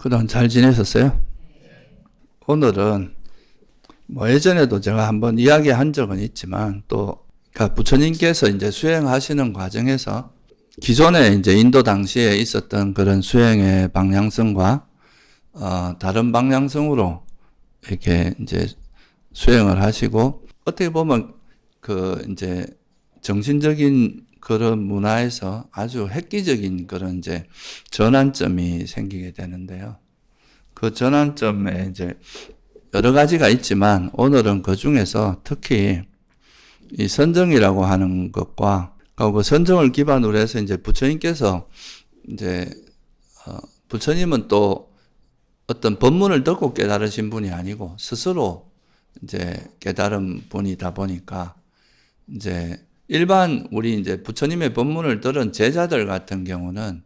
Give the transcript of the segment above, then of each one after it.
그동안 잘 지내셨어요? 오늘은 예전에도 제가 한번 이야기한 적은 있지만 또 그러니까 부처님께서 이제 수행하시는 과정에서 기존에 이제 인도 당시에 있었던 그런 수행의 방향성과 다른 방향성으로 이렇게 이제 수행을 하시고 어떻게 보면 그 이제 정신적인 그런 문화에서 아주 획기적인 그런 이제 전환점이 생기게 되는데요. 그 전환점에 이제 여러 가지가 있지만 오늘은 그 중에서 특히 이 선정이라고 하는 것과 그 선정을 기반으로 해서 이제 부처님께서 이제 부처님은 또 어떤 법문을 듣고 깨달으신 분이 아니고 스스로 이제 깨달은 분이다 보니까 이제 일반 우리 이제 부처님의 법문을 들은 제자들 같은 경우는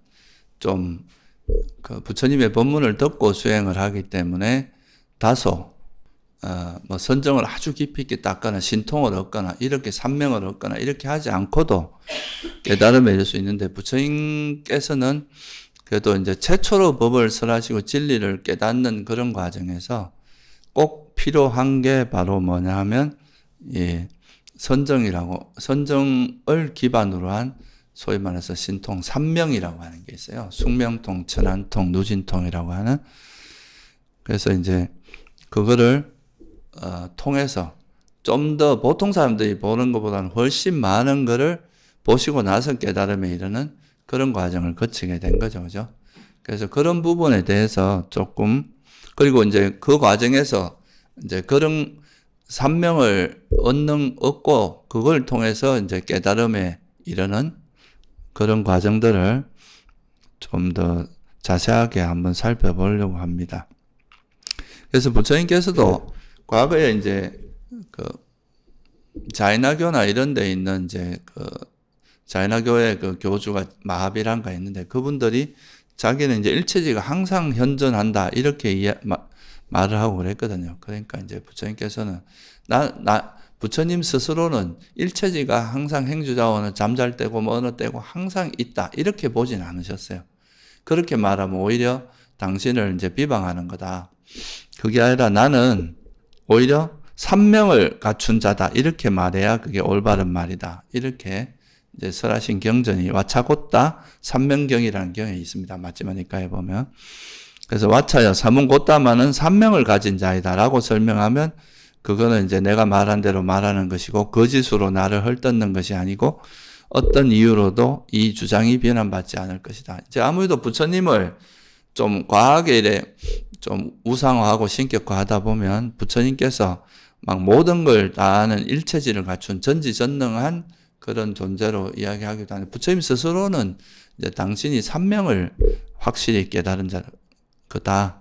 좀 그 부처님의 법문을 듣고 수행을 하기 때문에 다소 선정을 아주 깊이 있게 닦거나 신통을 얻거나 이렇게 산명을 얻거나 이렇게 하지 않고도 깨달음에 이를 수 있는데 부처님께서는 그래도 이제 최초로 법을 설하시고 진리를 깨닫는 그런 과정에서 꼭 필요한 게 바로 뭐냐 하면 이 선정을 기반으로 한 소위 말해서 신통, 삼명이라고 하는 게 있어요. 숙명통, 천안통, 누진통이라고 하는. 그래서 이제 그거를 통해서 좀 더 보통 사람들이 보는 것보다는 훨씬 많은 거를 보시고 나서 깨달음에 이르는 그런 과정을 거치게 된 거죠. 그죠? 그래서 그런 부분에 대해서 조금, 그리고 이제 그 과정에서 이제 그런 삼명을 얻고 그걸 통해서 이제 깨달음에 이르는 그런 과정들을 좀 더 자세하게 한번 살펴보려고 합니다. 그래서 부처님께서도 과거에 이제 그 자이나교나 이런 데 있는 이제 그 자이나교의 그 교주가 마하비란가 있는데 그분들이 자기는 이제 일체지가 항상 현존한다 이렇게 말을 하고 그랬거든요. 그러니까 이제 부처님께서는 부처님 스스로는 일체지가 항상 행주자원은 잠잘 때고 뭐 어느 때고 항상 있다 이렇게 보진 않으셨어요. 그렇게 말하면 오히려 당신을 이제 비방하는 거다. 그게 아니라 나는 오히려 삼명을 갖춘 자다 이렇게 말해야 그게 올바른 말이다. 이렇게 이제 설하신 경전이 와차고따 삼명경이라는 경이 있습니다. 맞지마니까에 보면. 그래서 와차여 사문고따마는 삼명을 가진 자이다라고 설명하면 그거는 이제 내가 말한 대로 말하는 것이고 거짓으로 나를 헐뜯는 것이 아니고 어떤 이유로도 이 주장이 비난받지 않을 것이다. 이제 아무래도 부처님을 좀 과하게 이래 좀 우상화하고 신격화하다 보면 부처님께서 막 모든 걸 다 아는 일체지를 갖춘 전지전능한 그런 존재로 이야기하기도 하는데 부처님 스스로는 이제 당신이 삼명을 확실히 깨달은 거다.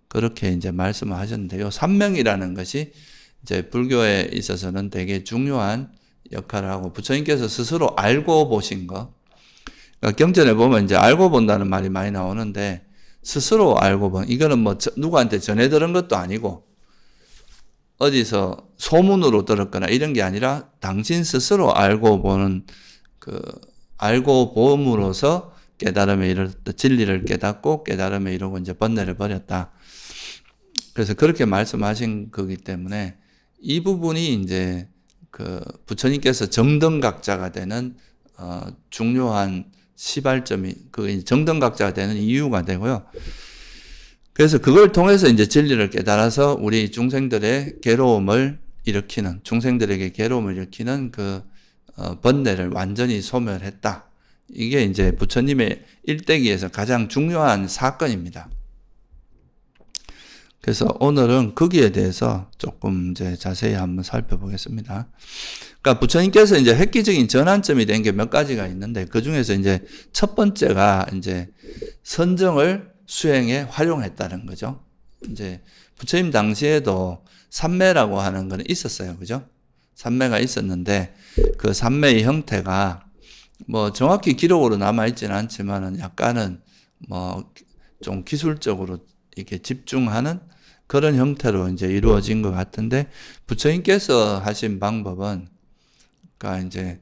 그렇게 이제 말씀을 하셨는데요. 삼명이라는 것이 이제 불교에 있어서는 되게 중요한 역할을 하고 부처님께서 스스로 알고 보신 거. 그러니까 경전에 보면 이제 알고 본다는 말이 많이 나오는데 스스로 알고 본 이거는 뭐 누구한테 전해 들은 것도 아니고 어디서 소문으로 들었거나 이런 게 아니라 당신 스스로 알고 보는 알고 봄으로써 깨달음에 이르렀다. 진리를 깨닫고 깨달음에 이르고 이제 번뇌를 버렸다. 그래서 그렇게 말씀하신 거기 때문에 이 부분이 이제 부처님께서 정등각자가 되는 중요한 시발점이 정등각자가 되는 이유가 되고요. 그래서 그걸 통해서 이제 진리를 깨달아서 우리 중생들의 괴로움을 일으키는 중생들에게 괴로움을 일으키는 번뇌를 완전히 소멸했다. 이게 이제 부처님의 일대기에서 가장 중요한 사건입니다. 그래서 오늘은 거기에 대해서 조금 이제 자세히 한번 살펴보겠습니다. 그러니까 부처님께서 이제 획기적인 전환점이 된 게 몇 가지가 있는데 그 중에서 이제 첫 번째가 이제 선정을 수행에 활용했다는 거죠. 이제 부처님 당시에도 삼매라고 하는 건 있었어요. 그죠? 삼매가 있었는데 그 삼매의 형태가 뭐 정확히 기록으로 남아있지는 않지만은 약간은 뭐 좀 기술적으로 이렇게 집중하는 그런 형태로 이제 이루어진 것 같은데 부처님께서 하신 방법은 그러니까 이제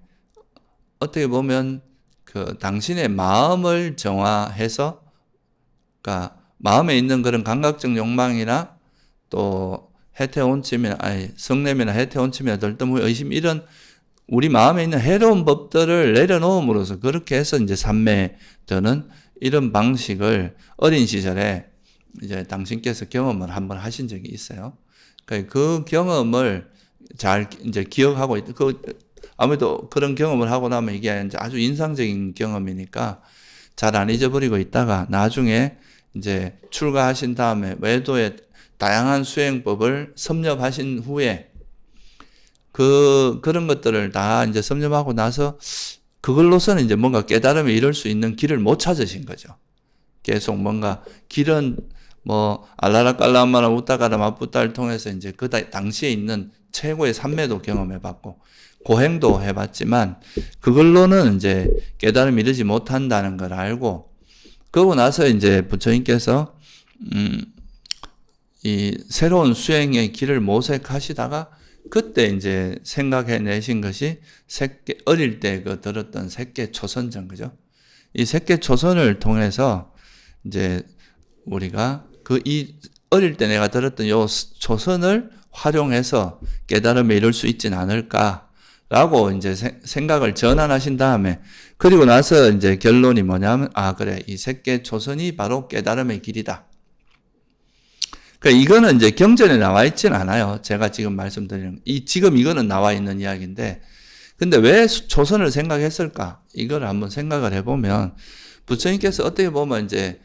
어떻게 보면 당신의 마음을 정화해서 그러니까 마음에 있는 그런 감각적 욕망이나 또 해태원침이나 성냄이나 해태원침이나 들뜸, 의심 이런 우리 마음에 있는 해로운 법들을 내려놓음으로써 그렇게 해서 이제 삼매되는 이런 방식을 어린 시절에 이제 당신께서 경험을 한번 하신 적이 있어요. 그 경험을 잘 이제 기억하고 아무래도 그런 경험을 하고 나면 이게 이제 아주 인상적인 경험이니까 잘 안 잊어버리고 있다가 나중에 이제 출가하신 다음에 외도의 다양한 수행법을 섭렵하신 후에 그런 것들을 다 이제 섭렵하고 나서 그걸로서는 이제 뭔가 깨달음에 이룰 수 있는 길을 못 찾으신 거죠. 계속 뭔가 길은 뭐 알라라 깔라마나 우따가라 마뿌따를 통해서 이제 그 당시에 있는 최고의 삼매도 경험해봤고 고행도 해봤지만 그걸로는 이제 깨달음에 이르지 못한다는 걸 알고 그러고 나서 이제 부처님께서 이 새로운 수행의 길을 모색하시다가 그때 이제 생각해내신 것이 어릴 때 그 들었던 색계 초선정, 그죠? 이 색계 초선을 통해서 이제 우리가 어릴 때 내가 들었던 요 초선을 활용해서 깨달음에 이룰 수 있진 않을까라고 이제 생각을 전환하신 다음에 그리고 나서 이제 결론이 뭐냐면, 그래. 이 색계 초선이 바로 깨달음의 길이다. 그러니까 이거는 이제 경전에 나와 있진 않아요. 제가 지금 말씀드리는, 지금 이거는 나와 있는 이야기인데, 근데 왜 초선을 생각했을까? 이걸 한번 생각을 해보면, 부처님께서 어떻게 보면 이제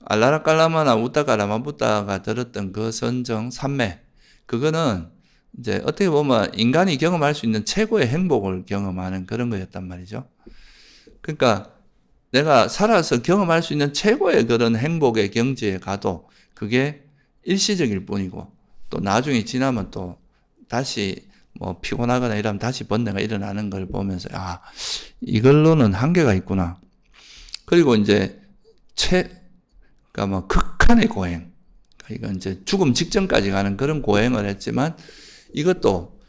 알라라 깔라마나 우따가 라마부따가 들었던 그 선정, 삼매, 그거는 이제 어떻게 보면 인간이 경험할 수 있는 최고의 행복을 경험하는 그런 거였단 말이죠. 그러니까 내가 살아서 경험할 수 있는 최고의 그런 행복의 경지에 가도 그게 일시적일 뿐이고 또 나중에 지나면 또 다시 뭐 피곤하거나 이러면 다시 번뇌가 일어나는 걸 보면서 이걸로는 한계가 있구나. 그리고 이제 그러니까 뭐 극한의 고행, 이건 이제 죽음 직전까지 가는 그런 고행을 했지만 이것도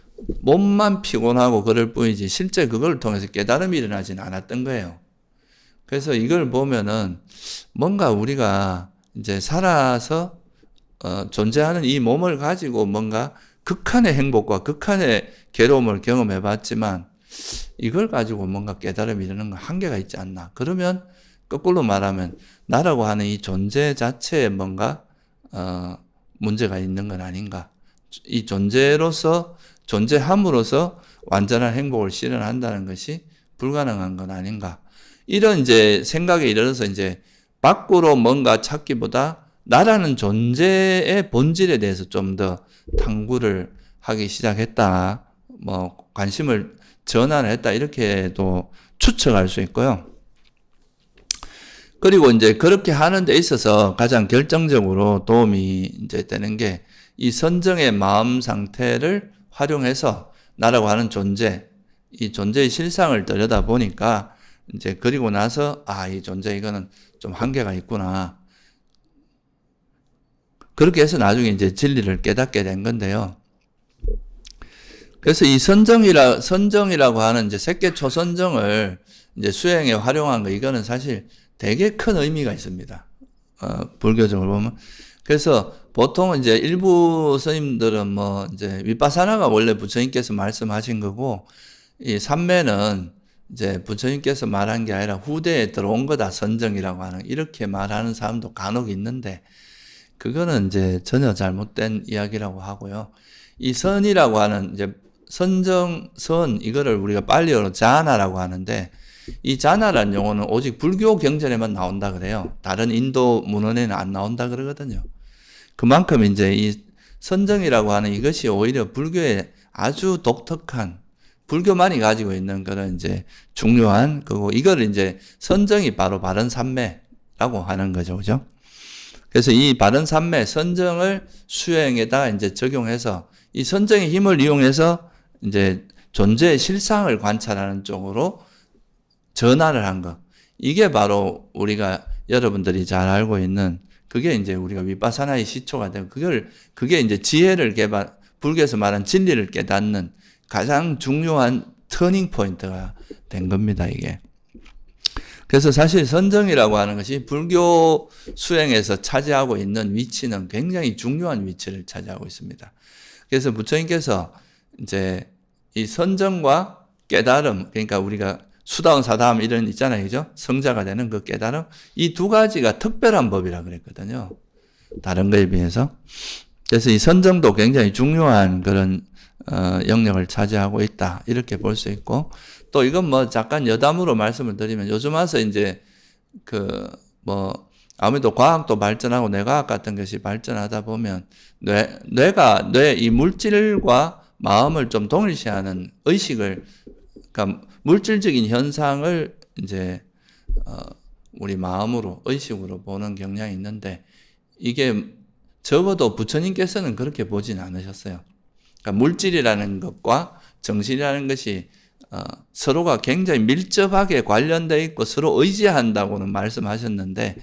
몸만 피곤하고 그럴 뿐이지 실제 그걸 통해서 깨달음이 일어나지는 않았던 거예요. 그래서 이걸 보면은 뭔가 우리가 이제 살아서 존재하는 이 몸을 가지고 뭔가 극한의 행복과 극한의 괴로움을 경험해 봤지만 이걸 가지고 뭔가 깨달음이 이르는 건 한계가 있지 않나. 그러면 거꾸로 말하면 나라고 하는 이 존재 자체에 뭔가 문제가 있는 건 아닌가. 이 존재함으로써 완전한 행복을 실현한다는 것이 불가능한 건 아닌가. 이런 이제 생각에 이르러서 이제 밖으로 뭔가 찾기보다 나라는 존재의 본질에 대해서 좀 더 탐구를 하기 시작했다. 뭐 관심을 전환했다. 이렇게도 추측할 수 있고요. 그리고 이제 그렇게 하는 데 있어서 가장 결정적으로 도움이 이제 되는 게 이 선정의 마음 상태를 활용해서 나라고 하는 존재, 이 존재의 실상을 들여다 보니까 이제 그리고 나서 이 존재 이거는 좀 한계가 있구나. 그렇게 해서 나중에 이제 진리를 깨닫게 된 건데요. 그래서 이 선정이라고 하는 이제 색계 초선정을 이제 수행에 활용한 거, 이거는 사실 되게 큰 의미가 있습니다. 불교적으로 보면. 그래서 보통은 이제 일부 스님들은 뭐 이제 윗바사나가 원래 부처님께서 말씀하신 거고, 이 삼매는 이제 부처님께서 말한 게 아니라 후대에 들어온 거다, 선정이라고 하는, 이렇게 말하는 사람도 간혹 있는데, 그거는 이제 전혀 잘못된 이야기라고 하고요. 이 선이라고 하는 이제 선정선, 이거를 우리가 빨리어로 자나라고 하는데, 이 자나라는 용어는 오직 불교 경전에만 나온다 그래요. 다른 인도 문헌에는 안 나온다 그러거든요. 그만큼 이제 이 선정이라고 하는 이것이 오히려 불교의 아주 독특한, 불교만이 가지고 있는 그런 이제 중요한 거고, 이걸 이제 선정이 바로 바른 삼매라고 하는 거죠. 그죠? 그래서 이 바른 삼매, 선정을 수행에다가 이제 적용해서 이 선정의 힘을 이용해서 이제 존재의 실상을 관찰하는 쪽으로 전환을 한 것. 이게 바로 우리가 여러분들이 잘 알고 있는, 그게 이제 우리가 윗바사나의 시초가 되고, 그게 이제 지혜를 불교에서 말한 진리를 깨닫는 가장 중요한 터닝 포인트가 된 겁니다, 이게. 그래서 사실 선정이라고 하는 것이 불교 수행에서 차지하고 있는 위치는 굉장히 중요한 위치를 차지하고 있습니다. 그래서 부처님께서 이제 이 선정과 깨달음, 그러니까 우리가 수다운 사다음 이런 있잖아요. 그죠? 성자가 되는 그 깨달음, 이 두 가지가 특별한 법이라 그랬거든요. 다른 거에 비해서. 그래서 이 선정도 굉장히 중요한 그런 영역을 차지하고 있다. 이렇게 볼 수 있고, 또 이건 뭐 잠깐 여담으로 말씀을 드리면 요즘 와서 이제 아무래도 과학도 발전하고 뇌과학 같은 것이 발전하다 보면 뇌가 이 물질과 마음을 좀 동일시하는 의식을, 그러니까 물질적인 현상을 이제 우리 마음으로 의식으로 보는 경향이 있는데, 이게 적어도 부처님께서는 그렇게 보진 않으셨어요. 그러니까 물질이라는 것과 정신이라는 것이 서로가 굉장히 밀접하게 관련되어 있고 서로 의지한다고는 말씀하셨는데,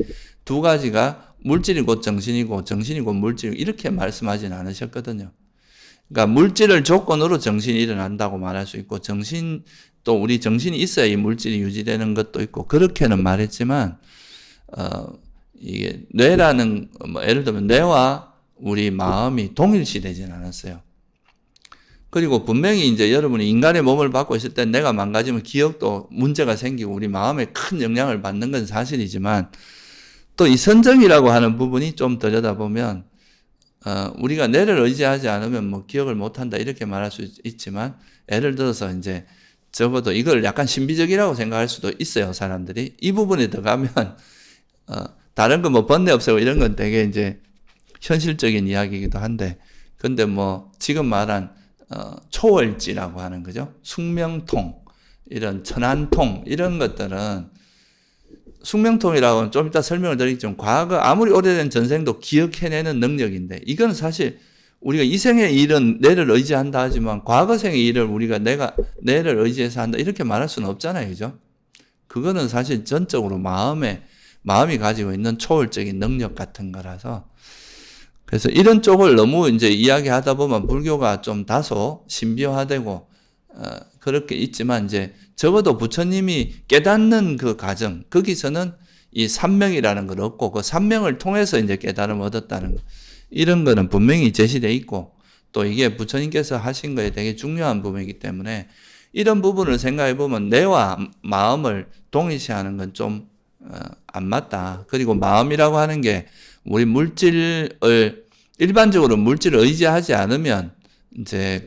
두 가지가 물질이 곧 정신이고 정신이 곧 물질, 이렇게 말씀하진 않으셨거든요. 그러니까 물질을 조건으로 정신이 일어난다고 말할 수 있고, 또 우리 정신이 있어야 이 물질이 유지되는 것도 있고, 그렇게는 말했지만 이게 뇌라는 예를 들면 뇌와 우리 마음이 동일시되진 않았어요. 그리고 분명히 이제 여러분이 인간의 몸을 받고 있을 때 뇌가 망가지면 기억도 문제가 생기고 우리 마음에 큰 영향을 받는 건 사실이지만, 또 이 선정이라고 하는 부분이 좀 들여다보면 우리가 뇌를 의지하지 않으면 뭐 기억을 못한다 이렇게 말할 수 있지만, 예를 들어서 이제 적어도 이걸 약간 신비적이라고 생각할 수도 있어요, 사람들이. 이 부분에 들어가면 다른 거 뭐 번뇌 없애고 이런 건 되게 이제 현실적인 이야기이기도 한데, 근데 뭐 지금 말한 초월지라고 하는 거죠. 숙명통, 이런 천안통, 이런 것들은, 숙명통이라고는 좀 이따 설명을 드리겠지만 과거 아무리 오래된 전생도 기억해내는 능력인데, 이건 사실 우리가 이 생의 일은 뇌를 의지한다 하지만 과거 생의 일을 우리가 뇌를 의지해서 한다 이렇게 말할 수는 없잖아요. 그죠? 그거는 사실 전적으로 마음이 가지고 있는 초월적인 능력 같은 거라서, 그래서 이런 쪽을 너무 이제 이야기하다 보면 불교가 좀 다소 신비화되고 그렇게 있지만, 이제 적어도 부처님이 깨닫는 그 과정, 거기서는 이 삼명이라는 걸 얻고 그 삼명을 통해서 이제 깨달음을 얻었다는 거, 이런 거는 분명히 제시되어 있고, 또 이게 부처님께서 하신 거에 되게 중요한 부분이기 때문에 이런 부분을 생각해 보면 뇌와 마음을 동일시하는 건 좀 안 맞다. 그리고 마음이라고 하는 게 우리 일반적으로 물질을 의지하지 않으면 이제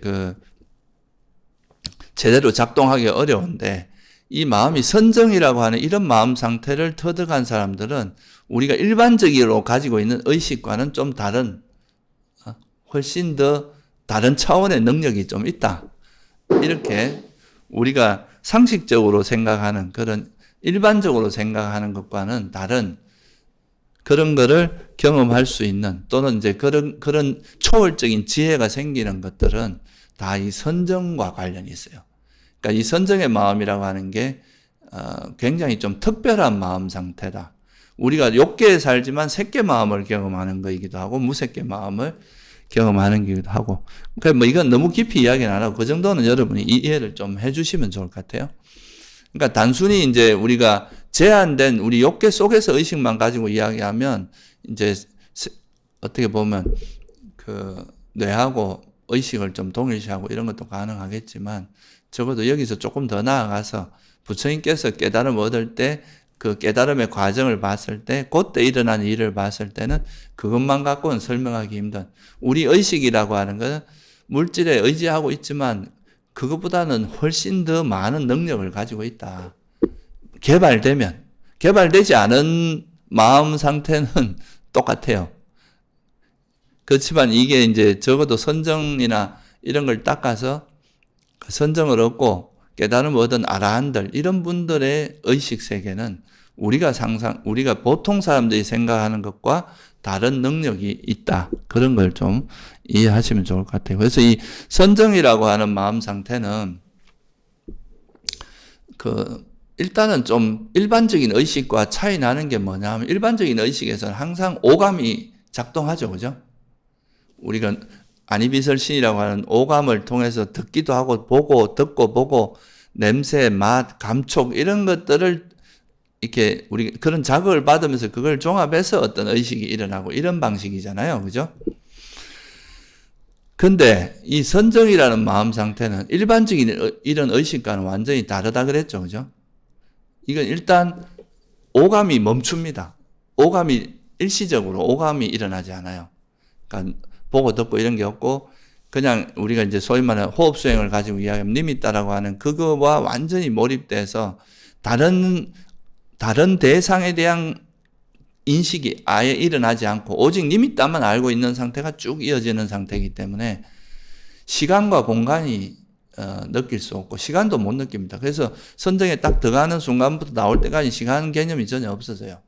제대로 작동하기 어려운데, 이 마음이 선정이라고 하는 이런 마음 상태를 터득한 사람들은 우리가 일반적으로 가지고 있는 의식과는 좀 다른, 훨씬 더 다른 차원의 능력이 좀 있다. 이렇게 우리가 상식적으로 생각하는, 그런 일반적으로 생각하는 것과는 다른 그런 거를 경험할 수 있는, 또는 이제 그런 초월적인 지혜가 생기는 것들은 다 이 선정과 관련이 있어요. 그러니까 이 선정의 마음이라고 하는 게 굉장히 좀 특별한 마음 상태다. 우리가 욕계에 살지만 색계 마음을 경험하는 거이기도 하고 무색계 마음을 경험하는 거기도 하고, 그러니까 뭐 이건 너무 깊이 이야기는 안 하고 그 정도는 여러분이 이해를 좀 해주시면 좋을 것 같아요. 그러니까 단순히 이제 우리가 제한된 우리 욕계 속에서 의식만 가지고 이야기하면 이제 어떻게 보면 뇌하고 의식을 좀 동일시하고 이런 것도 가능하겠지만, 적어도 여기서 조금 더 나아가서 부처님께서 깨달음을 얻을 때 그 깨달음의 과정을 봤을 때, 그때 일어난 일을 봤을 때는 그것만 갖고는 설명하기 힘든, 우리 의식이라고 하는 것은 물질에 의지하고 있지만 그것보다는 훨씬 더 많은 능력을 가지고 있다. 개발되지 않은 마음 상태는 똑같아요. 그렇지만 이게 이제 적어도 선정이나 이런 걸 닦아서 선정을 얻고 깨달음을 얻은 아라한들, 이런 분들의 의식 세계는 우리가 보통 사람들이 생각하는 것과 다른 능력이 있다. 그런 걸 좀 이해하시면 좋을 것 같아요. 그래서 이 선정이라고 하는 마음 상태는 일단은 좀 일반적인 의식과 차이 나는 게 뭐냐 하면, 일반적인 의식에서는 항상 오감이 작동하죠. 그죠? 우리가 아니비설신이라고 하는 오감을 통해서 듣기도 하고 듣고 보고 냄새, 맛, 감촉 이런 것들을 이렇게 우리 그런 자극을 받으면서 그걸 종합해서 어떤 의식이 일어나고 이런 방식이잖아요. 그죠? 근데 이 선정이라는 마음 상태는 일반적인 이런 의식과는 완전히 다르다 그랬죠. 그죠? 이건 일단 오감이 멈춥니다. 오감이 일시적으로 오감이 일어나지 않아요. 그러니까 보고 듣고 이런 게 없고 그냥 우리가 이제 소위 말하는 호흡 수행을 가지고 이야기하면 니미따라고 하는 그거와 완전히 몰입돼서 다른 대상에 대한 인식이 아예 일어나지 않고 오직 니미따만 알고 있는 상태가 쭉 이어지는 상태이기 때문에 시간과 공간이 느낄 수 없고 시간도 못 느낍니다. 그래서 선정에 딱 들어가는 순간부터 나올 때까지 시간 개념이 전혀 없어져요.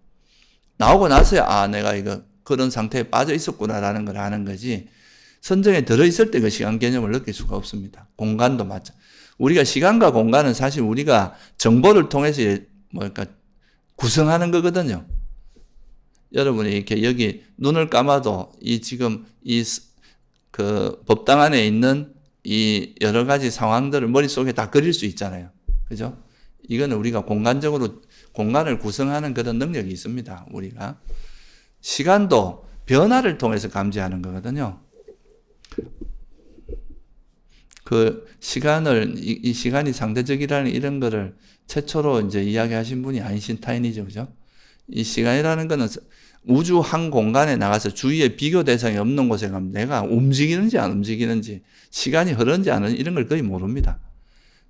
나오고 나서야 내가 이거 그런 상태에 빠져 있었구나라는 걸 아는 거지 선정에 들어있을 때 그 시간 개념을 느낄 수가 없습니다. 공간도 마찬가지. 우리가 시간과 공간은 사실 우리가 정보를 통해서 뭐랄까 구성하는 거거든요. 여러분이 이렇게 여기 눈을 감아도 지금 그 법당 안에 있는 이 여러 가지 상황들을 머릿속에 다 그릴 수 있잖아요. 그죠? 이거는 우리가 공간적으로 공간을 구성하는 그런 능력이 있습니다. 우리가. 시간도 변화를 통해서 감지하는 거거든요. 그 시간을, 이 시간이 상대적이라는 이런 거를 최초로 이제 이야기하신 분이 아인슈타인이죠. 그죠? 이 시간이라는 거는 우주 한 공간에 나가서 주위에 비교 대상이 없는 곳에 가면 내가 움직이는지 안 움직이는지 시간이 흐르는지 안 흐르는지 이런 걸 거의 모릅니다.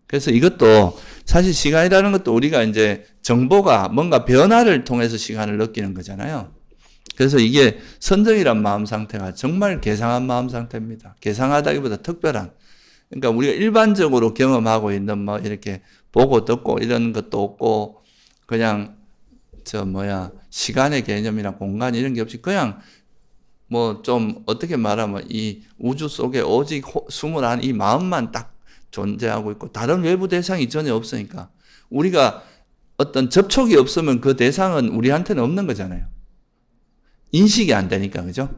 그래서 이것도 사실 시간이라는 것도 우리가 이제 정보가 뭔가 변화를 통해서 시간을 느끼는 거잖아요. 그래서 이게 선정이란 마음 상태가 정말 개상한 마음 상태입니다. 개상하다기보다 특별한. 그러니까 우리가 일반적으로 경험하고 있는 뭐 이렇게 보고 듣고 이런 것도 없고 그냥 시간의 개념이나 공간 이런 게 없이 그냥 뭐 좀 어떻게 말하면 이 우주 속에 오직 숨을 이 마음만 딱 존재하고 있고 다른 외부 대상이 전혀 없으니까 우리가 어떤 접촉이 없으면 그 대상은 우리한테는 없는 거잖아요. 인식이 안 되니까, 그죠?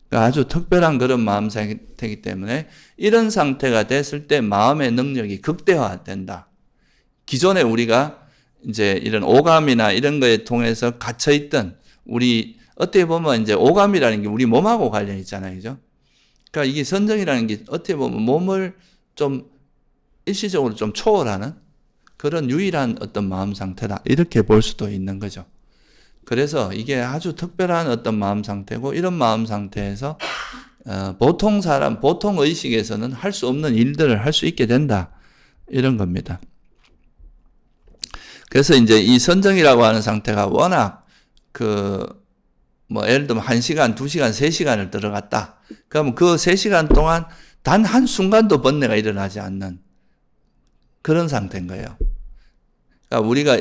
그러니까 아주 특별한 그런 마음 상태이기 때문에 이런 상태가 됐을 때 마음의 능력이 극대화된다. 기존에 우리가 이제 이런 오감이나 이런 거에 통해서 갇혀있던 우리 어떻게 보면 이제 오감이라는 게 우리 몸하고 관련이 있잖아요. 그죠? 그러니까 이게 선정이라는 게 어떻게 보면 몸을 좀 일시적으로 좀 초월하는 그런 유일한 어떤 마음 상태다. 이렇게 볼 수도 있는 거죠. 그래서 이게 아주 특별한 어떤 마음 상태고 이런 마음 상태에서 보통 의식에서는 할 수 없는 일들을 할 수 있게 된다. 이런 겁니다. 그래서 이제 이 선정이라고 하는 상태가 워낙 예를 들면 1시간, 2시간, 3시간을 들어갔다. 그러면 그 3시간 동안 단 한순간도 번뇌가 일어나지 않는 그런 상태인 거예요. 그러니까 우리가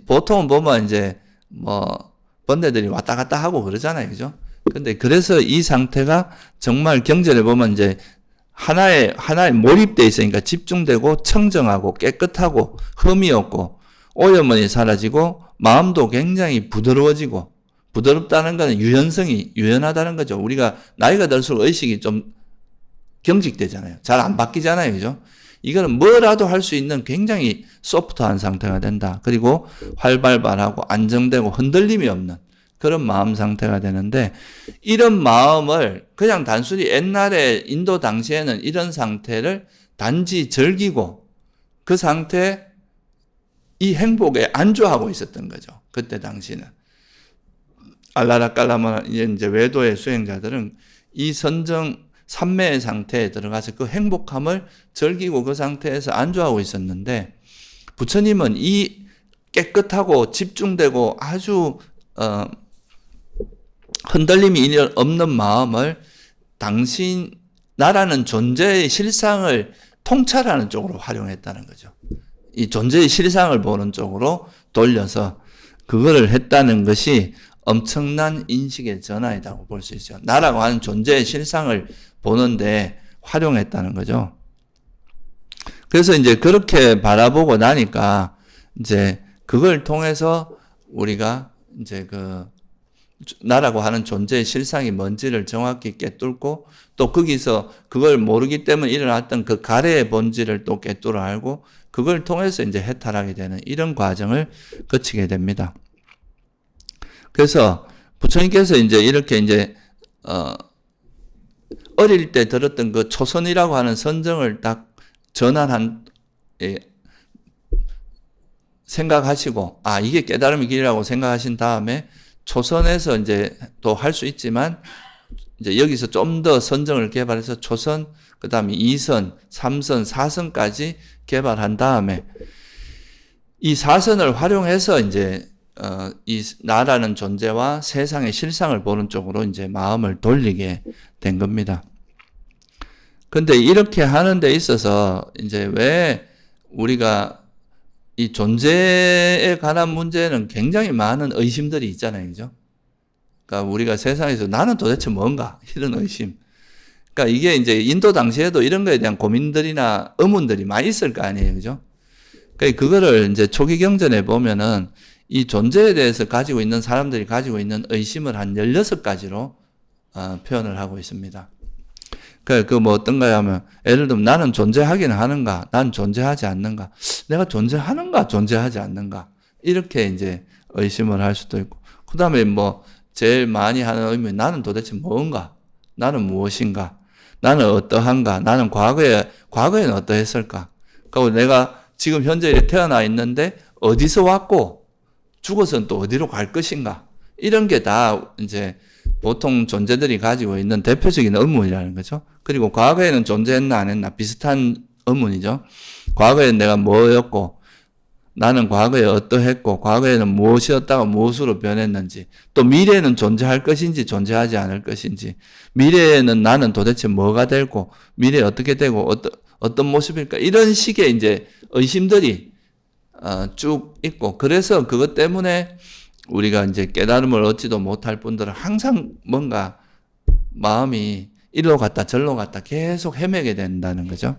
보통은 보면 이제 번뇌들이 왔다 갔다 하고 그러잖아요. 그죠? 근데 그래서 이 상태가 정말 경전에 보면 이제 하나에 몰입되어 있으니까 집중되고 청정하고 깨끗하고 흠이 없고 오염이 사라지고 마음도 굉장히 부드러워지고 부드럽다는 것은 유연성이 유연하다는 거죠. 우리가 나이가 들수록 의식이 좀 경직되잖아요. 잘 안 바뀌잖아요. 그죠? 이거는 뭐라도 할 수 있는 굉장히 소프트한 상태가 된다. 그리고 활발하고 안정되고 흔들림이 없는 그런 마음 상태가 되는데 이런 마음을 그냥 단순히 옛날에 인도 당시에는 이런 상태를 단지 즐기고 그 상태에 이 행복에 안주하고 있었던 거죠. 그때 당시는. 알라라깔라마 이제 외도의 수행자들은 이 선정 삼매의 상태에 들어가서 그 행복함을 즐기고 그 상태에서 안주하고 있었는데 부처님은 이 깨끗하고 집중되고 아주 흔들림이 없는 마음을 나라는 존재의 실상을 통찰하는 쪽으로 활용했다는 거죠. 이 존재의 실상을 보는 쪽으로 돌려서 그거를 했다는 것이 엄청난 인식의 전환이라고 볼 수 있어요. 나라고 하는 존재의 실상을 보는데 활용했다는 거죠. 그래서 이제 그렇게 바라보고 나니까 이제 그걸 통해서 우리가 이제 나라고 하는 존재의 실상이 뭔지를 정확히 꿰뚫고 또 거기서 그걸 모르기 때문에 일어났던 그 가래의 본질을 또 꿰뚫어 알고 그걸 통해서 이제 해탈하게 되는 이런 과정을 거치게 됩니다. 그래서 부처님께서 이제 이렇게 이제 어릴 때 들었던 그 초선이라고 하는 선정을 딱 전환한 생각하시고 이게 깨달음의 길이라고 생각하신 다음에 초선에서 이제 또 할 수 있지만 이제 여기서 좀 더 선정을 개발해서 초선, 그 다음에 2선, 3선, 4선까지 개발한 다음에 이 4선을 활용해서 이제 이 나라는 존재와 세상의 실상을 보는 쪽으로 이제 마음을 돌리게 된 겁니다. 근데 이렇게 하는 데 있어서 이제 왜 우리가 이 존재에 관한 문제는 굉장히 많은 의심들이 있잖아요. 그죠? 그러니까 우리가 세상에서 나는 도대체 뭔가? 이런 의심. 그러니까 이게 이제 인도 당시에도 이런 거에 대한 고민들이나 의문들이 많이 있을 거 아니에요. 그죠? 그러니까 그거를 이제 초기 경전에 보면은 이 존재에 대해서 가지고 있는 사람들이 가지고 있는 의심을 한 16가지로 표현을 하고 있습니다. 그 뭐 어떤가 하면 예를 들면 나는 존재하긴 하는가? 난 존재하지 않는가? 내가 존재하는가? 존재하지 않는가? 이렇게 이제 의심을 할 수도 있고 그 다음에 뭐 제일 많이 하는 의미 나는 도대체 뭔가? 나는 무엇인가? 나는 어떠한가? 나는 과거에는 어떠했을까? 그리고 내가 지금 현재 태어나 있는데 어디서 왔고 죽어서는 또 어디로 갈 것인가? 이런 게 다 이제 보통 존재들이 가지고 있는 대표적인 의문이라는 거죠. 그리고 과거에는 존재했나 안 했나 비슷한 의문이죠. 과거에는 내가 뭐였고 나는 과거에 어떠했고 과거에는 무엇이었다가 무엇으로 변했는지 또 미래에는 존재할 것인지 존재하지 않을 것인지 미래에는 나는 도대체 뭐가 되고 미래에 어떻게 되고 어떤 모습일까 이런 식의 이제 의심들이 쭉 있고 그래서 그것 때문에 우리가 이제 깨달음을 얻지도 못할 분들은 항상 뭔가 마음이 이리로 갔다 절로 갔다 계속 헤매게 된다는 거죠.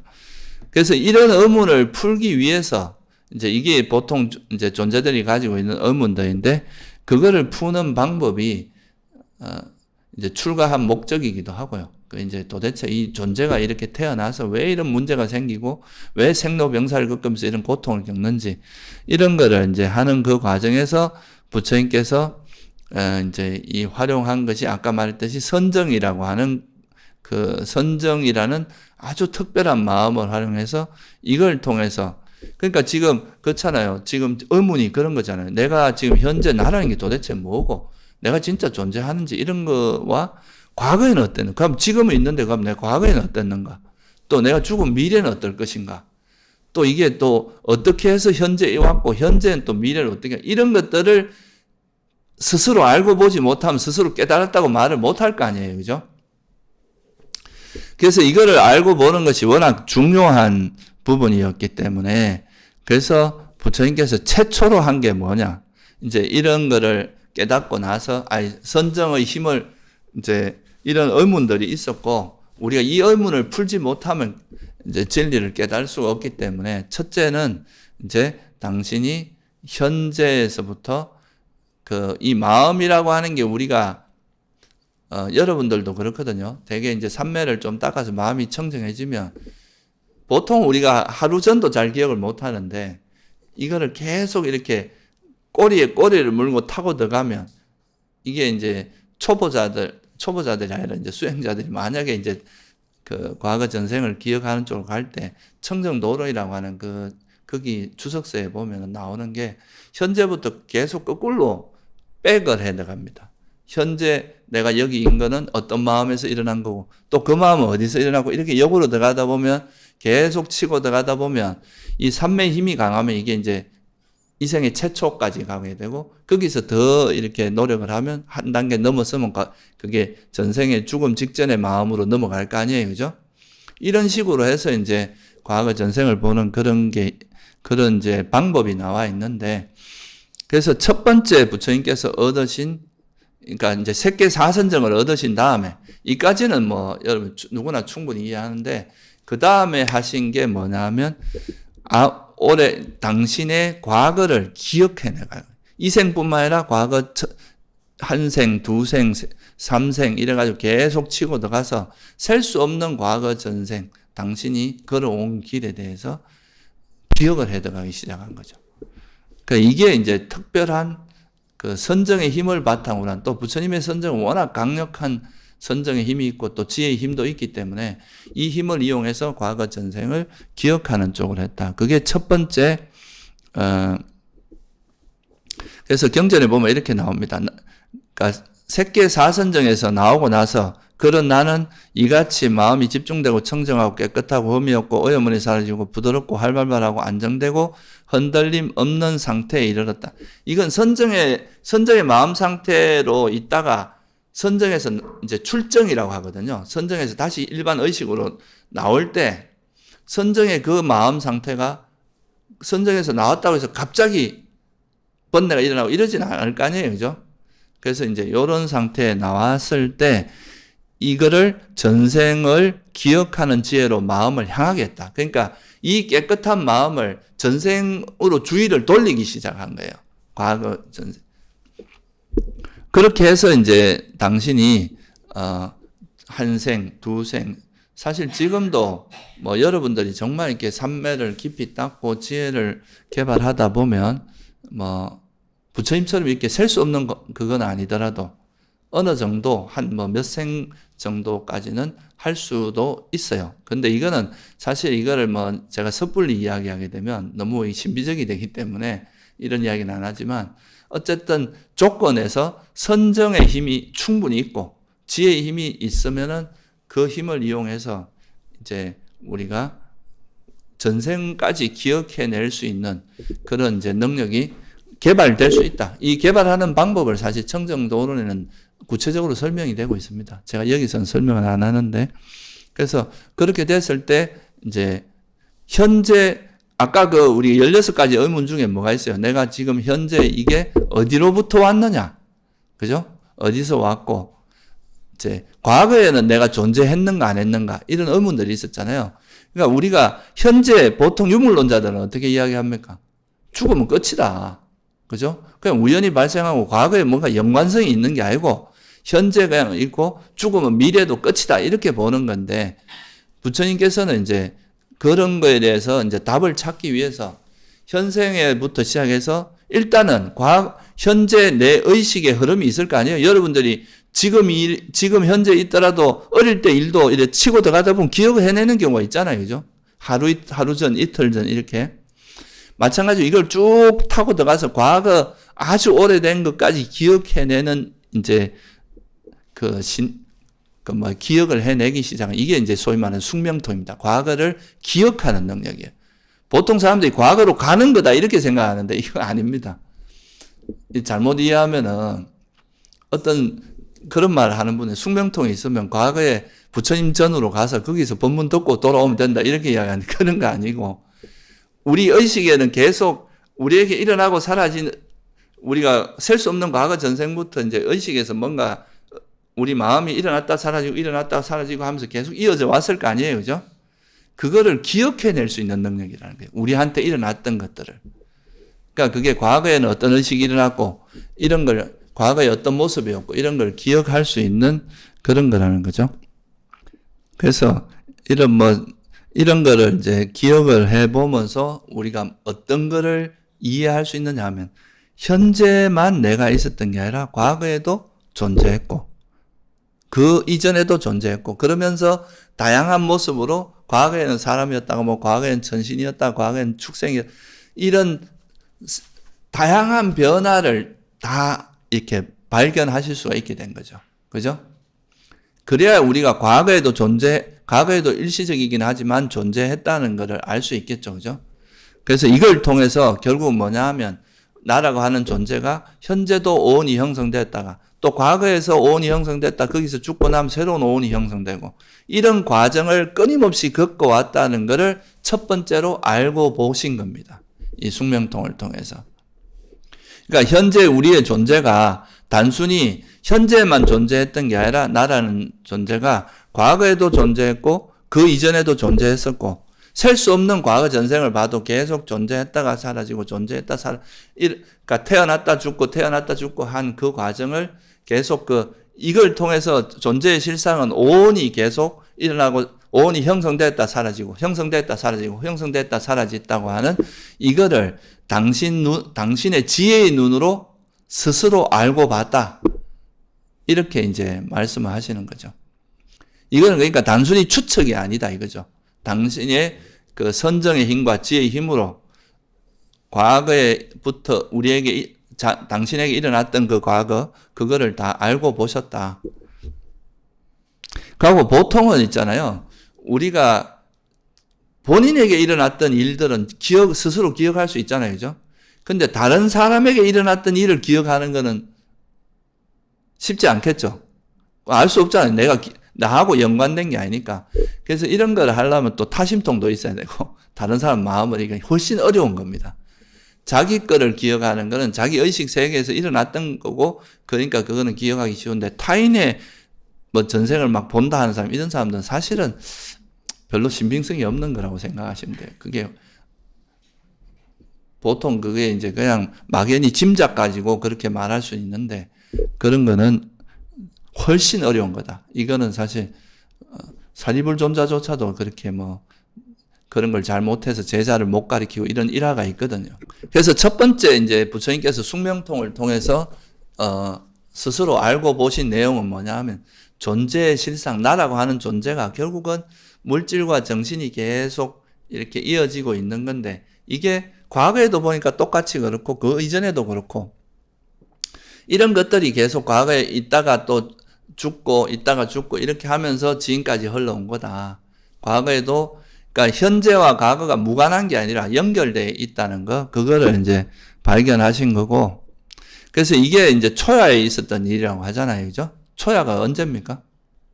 그래서 이런 의문을 풀기 위해서 이제 이게 보통 이제 존재들이 가지고 있는 의문들인데 그거를 푸는 방법이 이제 출가한 목적이기도 하고요. 이제 도대체 이 존재가 이렇게 태어나서 왜 이런 문제가 생기고 왜 생로병사를 겪으면서 이런 고통을 겪는지 이런 거를 이제 하는 그 과정에서 부처님께서 이제 이 활용한 것이 아까 말했듯이 선정이라고 하는 그 선정이라는 아주 특별한 마음을 활용해서 이걸 통해서 그러니까 지금 그렇잖아요. 지금 의문이 그런 거잖아요. 내가 지금 현재 나라는 게 도대체 뭐고 내가 진짜 존재하는지 이런 거와 과거에는 어땠는가? 그럼 지금은 있는데 그럼 내 과거에는 어땠는가? 또 내가 죽은 미래는 어떨 것인가? 또 이게 또 어떻게 해서 현재에 왔고 현재는 또 미래를 어떻게 이런 것들을 스스로 알고 보지 못하면 스스로 깨달았다고 말을 못할 거 아니에요. 그죠? 그래서 이거를 알고 보는 것이 워낙 중요한 부분이었기 때문에 그래서 부처님께서 최초로 한 게 뭐냐? 이제 이런 거를 깨닫고 나서 선정의 힘을 이제 이런 의문들이 있었고 우리가 이 의문을 풀지 못하면 이제 진리를 깨달을 수가 없기 때문에 첫째는 이제 당신이 현재에서부터 이 마음이라고 하는 게 우리가 여러분들도 그렇거든요. 대개 이제 삼매를 좀 닦아서 마음이 청정해지면 보통 우리가 하루 전도 잘 기억을 못 하는데 이거를 계속 이렇게 꼬리에 꼬리를 물고 타고 들어가면 이게 이제 초보자들이 아니라 이제 수행자들이 만약에 이제 그 과거 전생을 기억하는 쪽으로 갈 때 청정노론이라고 하는 거기 주석서에 보면 나오는 게 현재부터 계속 거꾸로 백을 해 나갑니다. 현재 내가 여기인 거는 어떤 마음에서 일어난 거고 또 그 마음은 어디서 일어나고 이렇게 역으로 들어가다 보면 계속 치고 들어가다 보면 이 삼매의 힘이 강하면 이게 이제 이 생의 최초까지 가게 되고 거기서 더 이렇게 노력을 하면 한 단계 넘어서면 그게 전생의 죽음 직전의 마음으로 넘어갈 거 아니에요. 그죠? 이런 식으로 해서 이제 과거 전생을 보는 그런 이제 방법이 나와 있는데 그래서 첫 번째 부처님께서 얻으신 그러니까 이제 색계 사선정을 얻으신 다음에 이까지는 뭐 여러분 누구나 충분히 이해하는데 그 다음에 하신 게 뭐냐면 올해 당신의 과거를 기억해 나가요. 이 생뿐만 아니라 과거 한 생, 두 생, 삼생 이래가지고 계속 치고 들어가서 셀 수 없는 과거 전생 당신이 걸어온 길에 대해서 기억을 해 들어가기 시작한 거죠. 그러니까 이게 이제 특별한 그 선정의 힘을 바탕으로 한, 또 부처님의 선정은 워낙 강력한 선정의 힘이 있고 또 지혜의 힘도 있기 때문에 이 힘을 이용해서 과거 전생을 기억하는 쪽으로 했다. 그게 첫 번째. 그래서 경전에 보면 이렇게 나옵니다. 그러니까 색계 사선정에서 나오고 나서 그런 나는 이같이 마음이 집중되고 청정하고 깨끗하고 흠이 없고 오염물이 사라지고 부드럽고 활발하고 안정되고 흔들림 없는 상태에 이르렀다. 이건 선정의 마음 상태로 있다가 선정에서 이제 출정이라고 하거든요. 선정에서 다시 일반 의식으로 나올 때 선정의 그 마음 상태가 선정에서 나왔다고 해서 갑자기 번뇌가 일어나고 이러지는 않을 거 아니에요. 그죠? 그래서 이제 이런 상태에 나왔을 때 이거를 전생을 기억하는 지혜로 마음을 향하게 했다. 그러니까 이 깨끗한 마음을 전생으로 주의를 돌리기 시작한 거예요. 과거 전생. 그렇게 해서 이제 당신이 한 생, 두 생, 사실 지금도 뭐 여러분들이 정말 이렇게 삼매를 깊이 닦고 지혜를 개발하다 보면 뭐 부처님처럼 이렇게 셀 수 없는 그건 아니더라도 어느 정도 한 뭐 몇 생 정도까지는 할 수도 있어요. 근데 이거는 사실 이거를 뭐 제가 섣불리 이야기하게 되면 너무 신비적이 되기 때문에 이런 이야기는 안 하지만 어쨌든 조건에서 선정의 힘이 충분히 있고 지혜의 힘이 있으면은 그 힘을 이용해서 이제 우리가 전생까지 기억해낼 수 있는 그런 이제 능력이 개발될 수 있다. 이 개발하는 방법을 사실 청정도론에는 구체적으로 설명이 되고 있습니다. 제가 여기서는 설명을 안 하는데, 그래서 그렇게 됐을 때 이제 현재 아까 그 우리 16가지 의문 중에 뭐가 있어요? 내가 지금 현재 이게 어디로부터 왔느냐? 그죠? 어디서 왔고, 이제 과거에는 내가 존재했는가 안 했는가? 이런 의문들이 있었잖아요. 그러니까 우리가 현재 보통 유물론자들은 어떻게 이야기합니까? 죽으면 끝이다. 그죠? 그냥 우연히 발생하고 과거에 뭔가 연관성이 있는 게 아니고 현재 그냥 있고 죽으면 미래도 끝이다. 이렇게 보는 건데 부처님께서는 이제 그런 거에 대해서 이제 답을 찾기 위해서 현생에부터 시작해서 일단은 현재 내 의식의 흐름이 있을 거 아니에요? 여러분들이 지금 현재 있더라도 어릴 때 일도 이렇게 치고 들어가다 보면 기억을 해내는 경우가 있잖아요. 그죠? 하루 전, 이틀 전 이렇게. 마찬가지로 이걸 쭉 타고 들어가서 과거 아주 오래된 것까지 기억해내는 이제 기억을 해내기 시작한 이게 이제 소위 말하는 숙명통입니다. 과거를 기억하는 능력이에요. 보통 사람들이 과거로 가는 거다 이렇게 생각하는데 이거 아닙니다. 잘못 이해하면은 어떤 그런 말을 하는 분은 숙명통이 있으면 과거에 부처님 전으로 가서 거기서 법문 듣고 돌아오면 된다 이렇게 이야기하는 그런 거 아니고 우리 의식에는 계속 우리에게 일어나고 사라지는 우리가 셀 수 없는 과거 전생부터 이제 의식에서 뭔가 우리 마음이 일어났다 사라지고 하면서 계속 이어져 왔을 거 아니에요. 그죠? 그거를 기억해낼 수 있는 능력이라는 거예요. 우리한테 일어났던 것들을. 그러니까 그게 과거에는 어떤 의식이 일어났고 이런 걸 과거에 어떤 모습이었고 이런 걸 기억할 수 있는 그런 거라는 거죠. 그래서 이런 거를 이제 기억을 해보면서 우리가 어떤 거를 이해할 수 있느냐 하면 현재만 내가 있었던 게 아니라 과거에도 존재했고 그 이전에도 존재했고 그러면서 다양한 모습으로 과거에는 사람이었다가 뭐 과거에는 천신이었다 과거에는 축생이었다 이런 다양한 변화를 다 이렇게 발견하실 수가 있게 된 거죠. 그죠? 그래야 우리가 과거에도 일시적이긴 하지만 존재했다는 것을 알 수 있겠죠. 그죠? 그래서 이걸 통해서 결국 뭐냐 하면 나라고 하는 존재가 현재도 오온이 형성됐다가 또 과거에서 오온이 형성됐다 거기서 죽고 나면 새로운 오온이 형성되고 이런 과정을 끊임없이 겪어왔다는 것을 첫 번째로 알고 보신 겁니다. 이 숙명통을 통해서. 그러니까 현재 우리의 존재가 단순히 현재만 존재했던 게 아니라 나라는 존재가 과거에도 존재했고 그 이전에도 존재했었고 셀 수 없는 과거 전생을 봐도 계속 존재했다가 사라지고 그러니까 태어났다 죽고 한 그 과정을 계속 이걸 통해서 존재의 실상은 오온이 계속 일어나고 오온이 형성됐다 사라지고 형성됐다 사라지고 형성됐다 사라졌다고 하는 이거를 당신의 지혜의 눈으로 스스로 알고 봤다. 이렇게 이제 말씀을 하시는 거죠. 이거는 그러니까 단순히 추측이 아니다 이거죠. 당신의 그 선정의 힘과 지혜의 힘으로 과거에부터 우리에게 당신에게 일어났던 그 과거 그거를 다 알고 보셨다. 그리고 보통은 있잖아요. 우리가 본인에게 일어났던 일들은 스스로 기억할 수 있잖아요. 그죠? 근데 다른 사람에게 일어났던 일을 기억하는 거는 쉽지 않겠죠. 알 수 없잖아요. 나하고 연관된 게 아니니까. 그래서 이런 걸 하려면 또 타심통도 있어야 되고, 다른 사람 마음을 이게 훨씬 어려운 겁니다. 자기 거를 기억하는 거는 자기 의식 세계에서 일어났던 거고, 그러니까 그거는 기억하기 쉬운데, 타인의 뭐 전생을 막 본다 하는 사람, 이런 사람들은 사실은 별로 신빙성이 없는 거라고 생각하시면 돼요. 그게 보통 그게 이제 그냥 막연히 짐작 가지고 그렇게 말할 수 있는데, 그런 거는 훨씬 어려운 거다. 이거는 사실 사리불존자조차도 그렇게 뭐 그런 걸 잘 못해서 제자를 못 가르치고 이런 일화가 있거든요. 그래서 첫 번째 이제 부처님께서 숙명통을 통해서 스스로 알고 보신 내용은 뭐냐 하면 존재의 실상, 나라고 하는 존재가 결국은 물질과 정신이 계속 이렇게 이어지고 있는 건데, 이게 과거에도 보니까 똑같이 그렇고 그 이전에도 그렇고 이런 것들이 계속 과거에 있다가 또 죽고 있다가 죽고 이렇게 하면서 지금까지 흘러온 거다. 과거에도 그러니까 현재와 과거가 무관한 게 아니라 연결되어 있다는 거, 그거를 이제 발견하신 거고, 그래서 이게 이제 초야에 있었던 일이라고 하잖아요. 그죠? 초야가 언제입니까?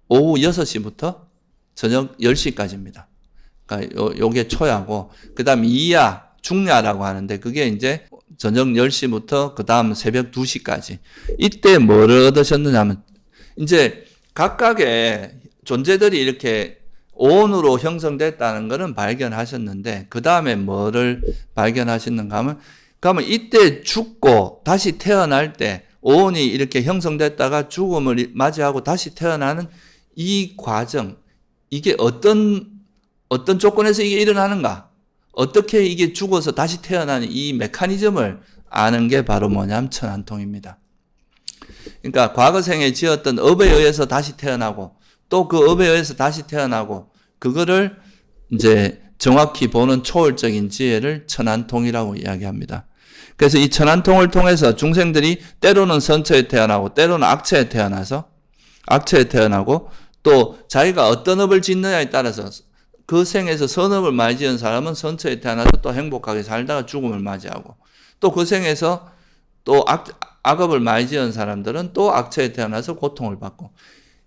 오후 6시부터 저녁 10시까지입니다. 그러니까 요게 초야고, 그 다음 이야, 중야라고 하는데, 그게 이제 저녁 10시부터 그 다음 새벽 2시까지. 이때 뭐를 얻으셨느냐 하면, 이제 각각의 존재들이 이렇게 오온으로 형성됐다는 것은 발견하셨는데, 그 다음에 뭐를 발견하셨는가 하면, 그러면 이때 죽고 다시 태어날 때 오온이 이렇게 형성됐다가 죽음을 맞이하고 다시 태어나는 이 과정, 이게 어떤 조건에서 이게 일어나는가? 어떻게 이게 죽어서 다시 태어나는 이 메커니즘을 아는 게 바로 뭐냐면 천안통입니다. 그러니까 과거 생에 지었던 업에 의해서 다시 태어나고 또 그 업에 의해서 다시 태어나고 그거를 이제 정확히 보는 초월적인 지혜를 천안통이라고 이야기합니다. 그래서 이 천안통을 통해서 중생들이 때로는 선처에 태어나고 때로는 악처에 태어나고 또 자기가 어떤 업을 짓느냐에 따라서 그 생에서 선업을 많이 지은 사람은 선처에 태어나서 또 행복하게 살다가 죽음을 맞이하고 또 그 생에서 또 악업을 많이 지은 사람들은 또 악처에 태어나서 고통을 받고,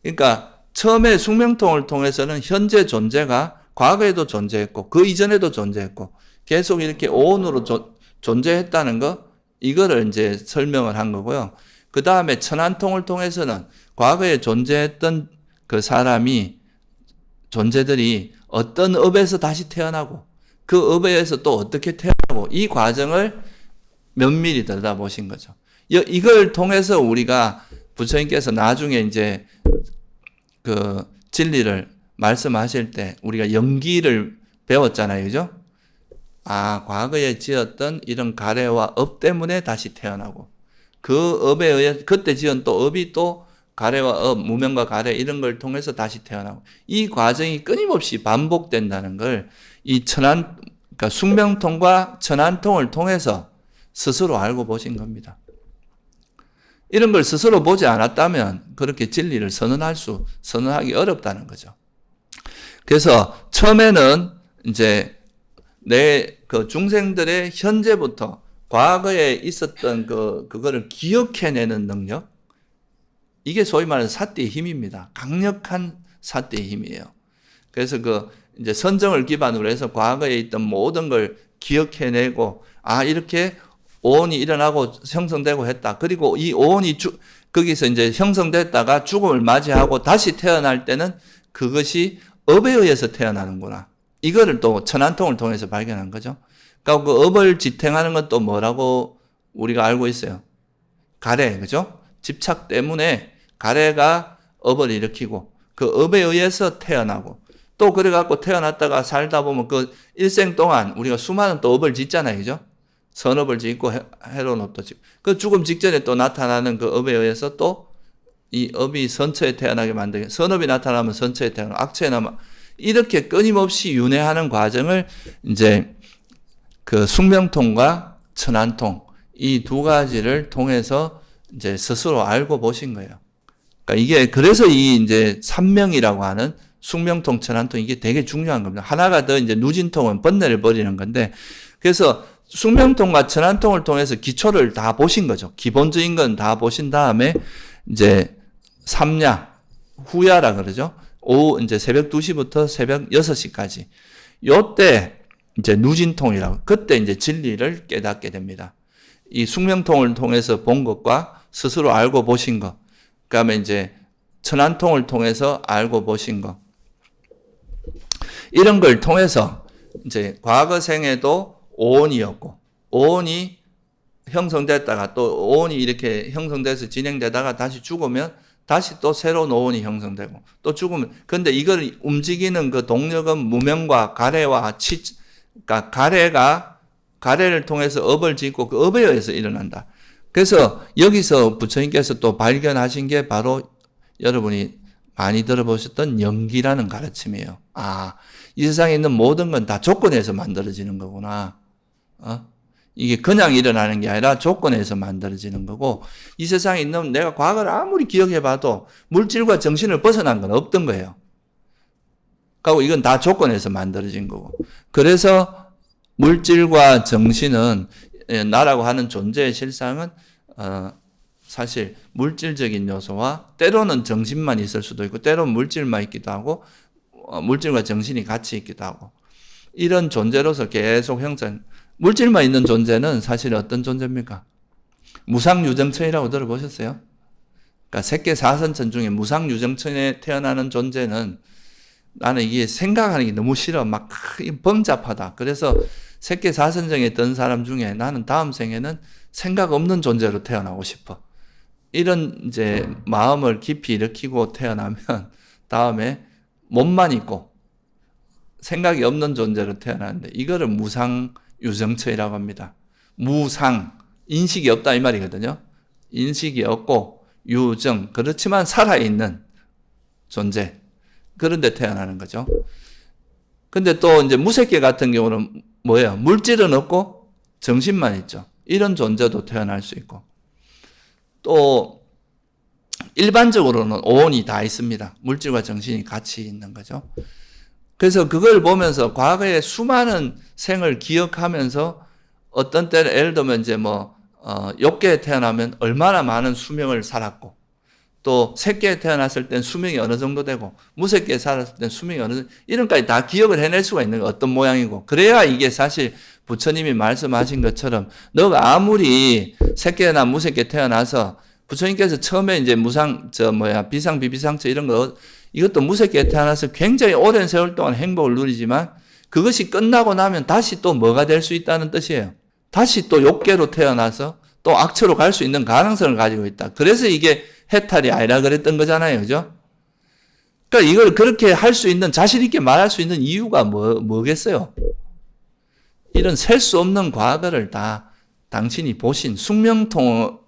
그러니까 처음에 숙명통을 통해서는 현재 존재가 과거에도 존재했고 그 이전에도 존재했고 계속 이렇게 오온으로 존재했다는 거, 이거를 이제 설명을 한 거고요. 그 다음에 천안통을 통해서는 과거에 존재했던 그 존재들이 어떤 업에서 다시 태어나고 그 업에 의해서 또 어떻게 태어나고 이 과정을 면밀히 들여다보신 거죠. 이걸 통해서 우리가 부처님께서 나중에 이제 그 진리를 말씀하실 때 우리가 연기를 배웠잖아요. 그죠? 아, 과거에 지었던 이런 가래와 업 때문에 다시 태어나고 그 업에 의해 그때 지은 또 업이 또 가래와 업, 무명과 가래 이런 걸 통해서 다시 태어나고 이 과정이 끊임없이 반복된다는 걸 이 그러니까 숙명통과 천안통을 통해서 스스로 알고 보신 겁니다. 이런 걸 스스로 보지 않았다면 그렇게 진리를 선언하기 어렵다는 거죠. 그래서 처음에는 이제 그 중생들의 현재부터 과거에 있었던 그거를 기억해내는 능력, 이게 소위 말하는 사띠의 힘입니다. 강력한 사띠의 힘이에요. 그래서 이제 선정을 기반으로 해서 과거에 있던 모든 걸 기억해내고, 아, 이렇게 오온이 일어나고 형성되고 했다. 그리고 이 오온이 거기서 이제 형성됐다가 죽음을 맞이하고 다시 태어날 때는 그것이 업에 의해서 태어나는구나. 이거를 또 천안통을 통해서 발견한 거죠. 그러니까 그 업을 지탱하는 것도 뭐라고 우리가 알고 있어요? 가래, 그죠? 집착 때문에 가래가 업을 일으키고, 그 업에 의해서 태어나고 또 그래갖고 태어났다가 살다 보면 그 일생 동안 우리가 수많은 또 업을 짓잖아요. 그죠? 선업을 짓고 해로운 업도 짓고 그 죽음 직전에 또 나타나는 그 업에 의해서 또 이 업이 선처에 태어나게 만들게 선업이 나타나면 선처에 태어나고 악처에 나면 이렇게 끊임없이 윤회하는 과정을 이제 그 숙명통과 천안통 이 두 가지를 통해서 이제 스스로 알고 보신 거예요. 그러니까 이게 그래서 이 이제 삼명이라고 하는 숙명통, 천안통 이게 되게 중요한 겁니다. 하나가 더 이제 누진통은 번뇌를 버리는 건데 그래서 숙명통과 천안통을 통해서 기초를 다 보신 거죠. 기본적인 건 다 보신 다음에 이제 삼야, 후야라 그러죠. 오후 이제 새벽 2시부터 새벽 6시까지. 요때 이제 누진통이라고 그때 이제 진리를 깨닫게 됩니다. 이 숙명통을 통해서 본 것과 스스로 알고 보신 것. 그다음에 이제 천안통을 통해서 알고 보신 것. 이런 걸 통해서 이제 과거 생에도 오온이었고 오온이 형성됐다가 또 오온이 이렇게 형성돼서 진행되다가 다시 죽으면 다시 또 새로운 오온이 형성되고 또 죽으면 근데 이걸 움직이는 그 동력은 무명과 가래와 그러니까 가래를 통해서 업을 짓고 그 업에 의해서 일어난다. 그래서 여기서 부처님께서 또 발견하신 게 바로 여러분이 많이 들어보셨던 영기라는 가르침이에요. 아, 이 세상에 있는 모든 건 다 조건에서 만들어지는 거구나. 이게 그냥 일어나는 게 아니라 조건에서 만들어지는 거고 이 세상에 있는 내가 과거를 아무리 기억해봐도 물질과 정신을 벗어난 건 없던 거예요. 그리고 이건 다 조건에서 만들어진 거고 그래서 물질과 정신은 나라고 하는 존재의 실상은 사실 물질적인 요소와 때로는 정신만 있을 수도 있고 때로는 물질만 있기도 하고 물질과 정신이 같이 있기도 하고 이런 존재로서 계속 형성 물질만 있는 존재는 사실 어떤 존재입니까? 무상유정천이라고 들어보셨어요? 그러니까 색계사선천 중에 무상유정천에 태어나는 존재는 나는 이게 생각하는 게 너무 싫어. 막 범잡하다. 그래서 색계사선정에 있던 사람 중에 나는 다음 생에는 생각 없는 존재로 태어나고 싶어. 이런 이제 마음을 깊이 일으키고 태어나면 다음에 몸만 있고 생각이 없는 존재로 태어나는데 이거를 무상유정천이라고 합니다. 무상, 인식이 없다 이 말이거든요. 인식이 없고 유정, 그렇지만 살아있는 존재. 그런데 태어나는 거죠. 근데 또 이제 무색계 같은 경우는 뭐예요? 물질은 없고 정신만 있죠. 이런 존재도 태어날 수 있고. 또 일반적으로는 오온이 다 있습니다. 물질과 정신이 같이 있는 거죠. 그래서 그걸 보면서 과거의 수많은 생을 기억하면서 어떤 때는 예를 들면 이제 욕계에 태어나면 얼마나 많은 수명을 살았고 또 색계에 태어났을 땐 수명이 어느 정도 되고 무색계에 살았을 땐 수명이 어느 정도 이런까지 다 기억을 해낼 수가 있는 거 어떤 모양이고 그래야 이게 사실 부처님이 말씀하신 것처럼 너가 아무리 색계나 무색계에 태어나서 부처님께서 처음에 이제 비상 비비상처 이런 거 이것도 무색계에 태어나서 굉장히 오랜 세월 동안 행복을 누리지만 그것이 끝나고 나면 다시 또 뭐가 될 수 있다는 뜻이에요. 다시 또 욕계로 태어나서 또 악처로 갈 수 있는 가능성을 가지고 있다. 그래서 이게 해탈이 아니라 그랬던 거잖아요. 그죠? 그러니까 이걸 그렇게 할 수 있는, 자신 있게 말할 수 있는 이유가 뭐겠어요? 이런 셀 수 없는 과거를 다 당신이 보신 숙명통을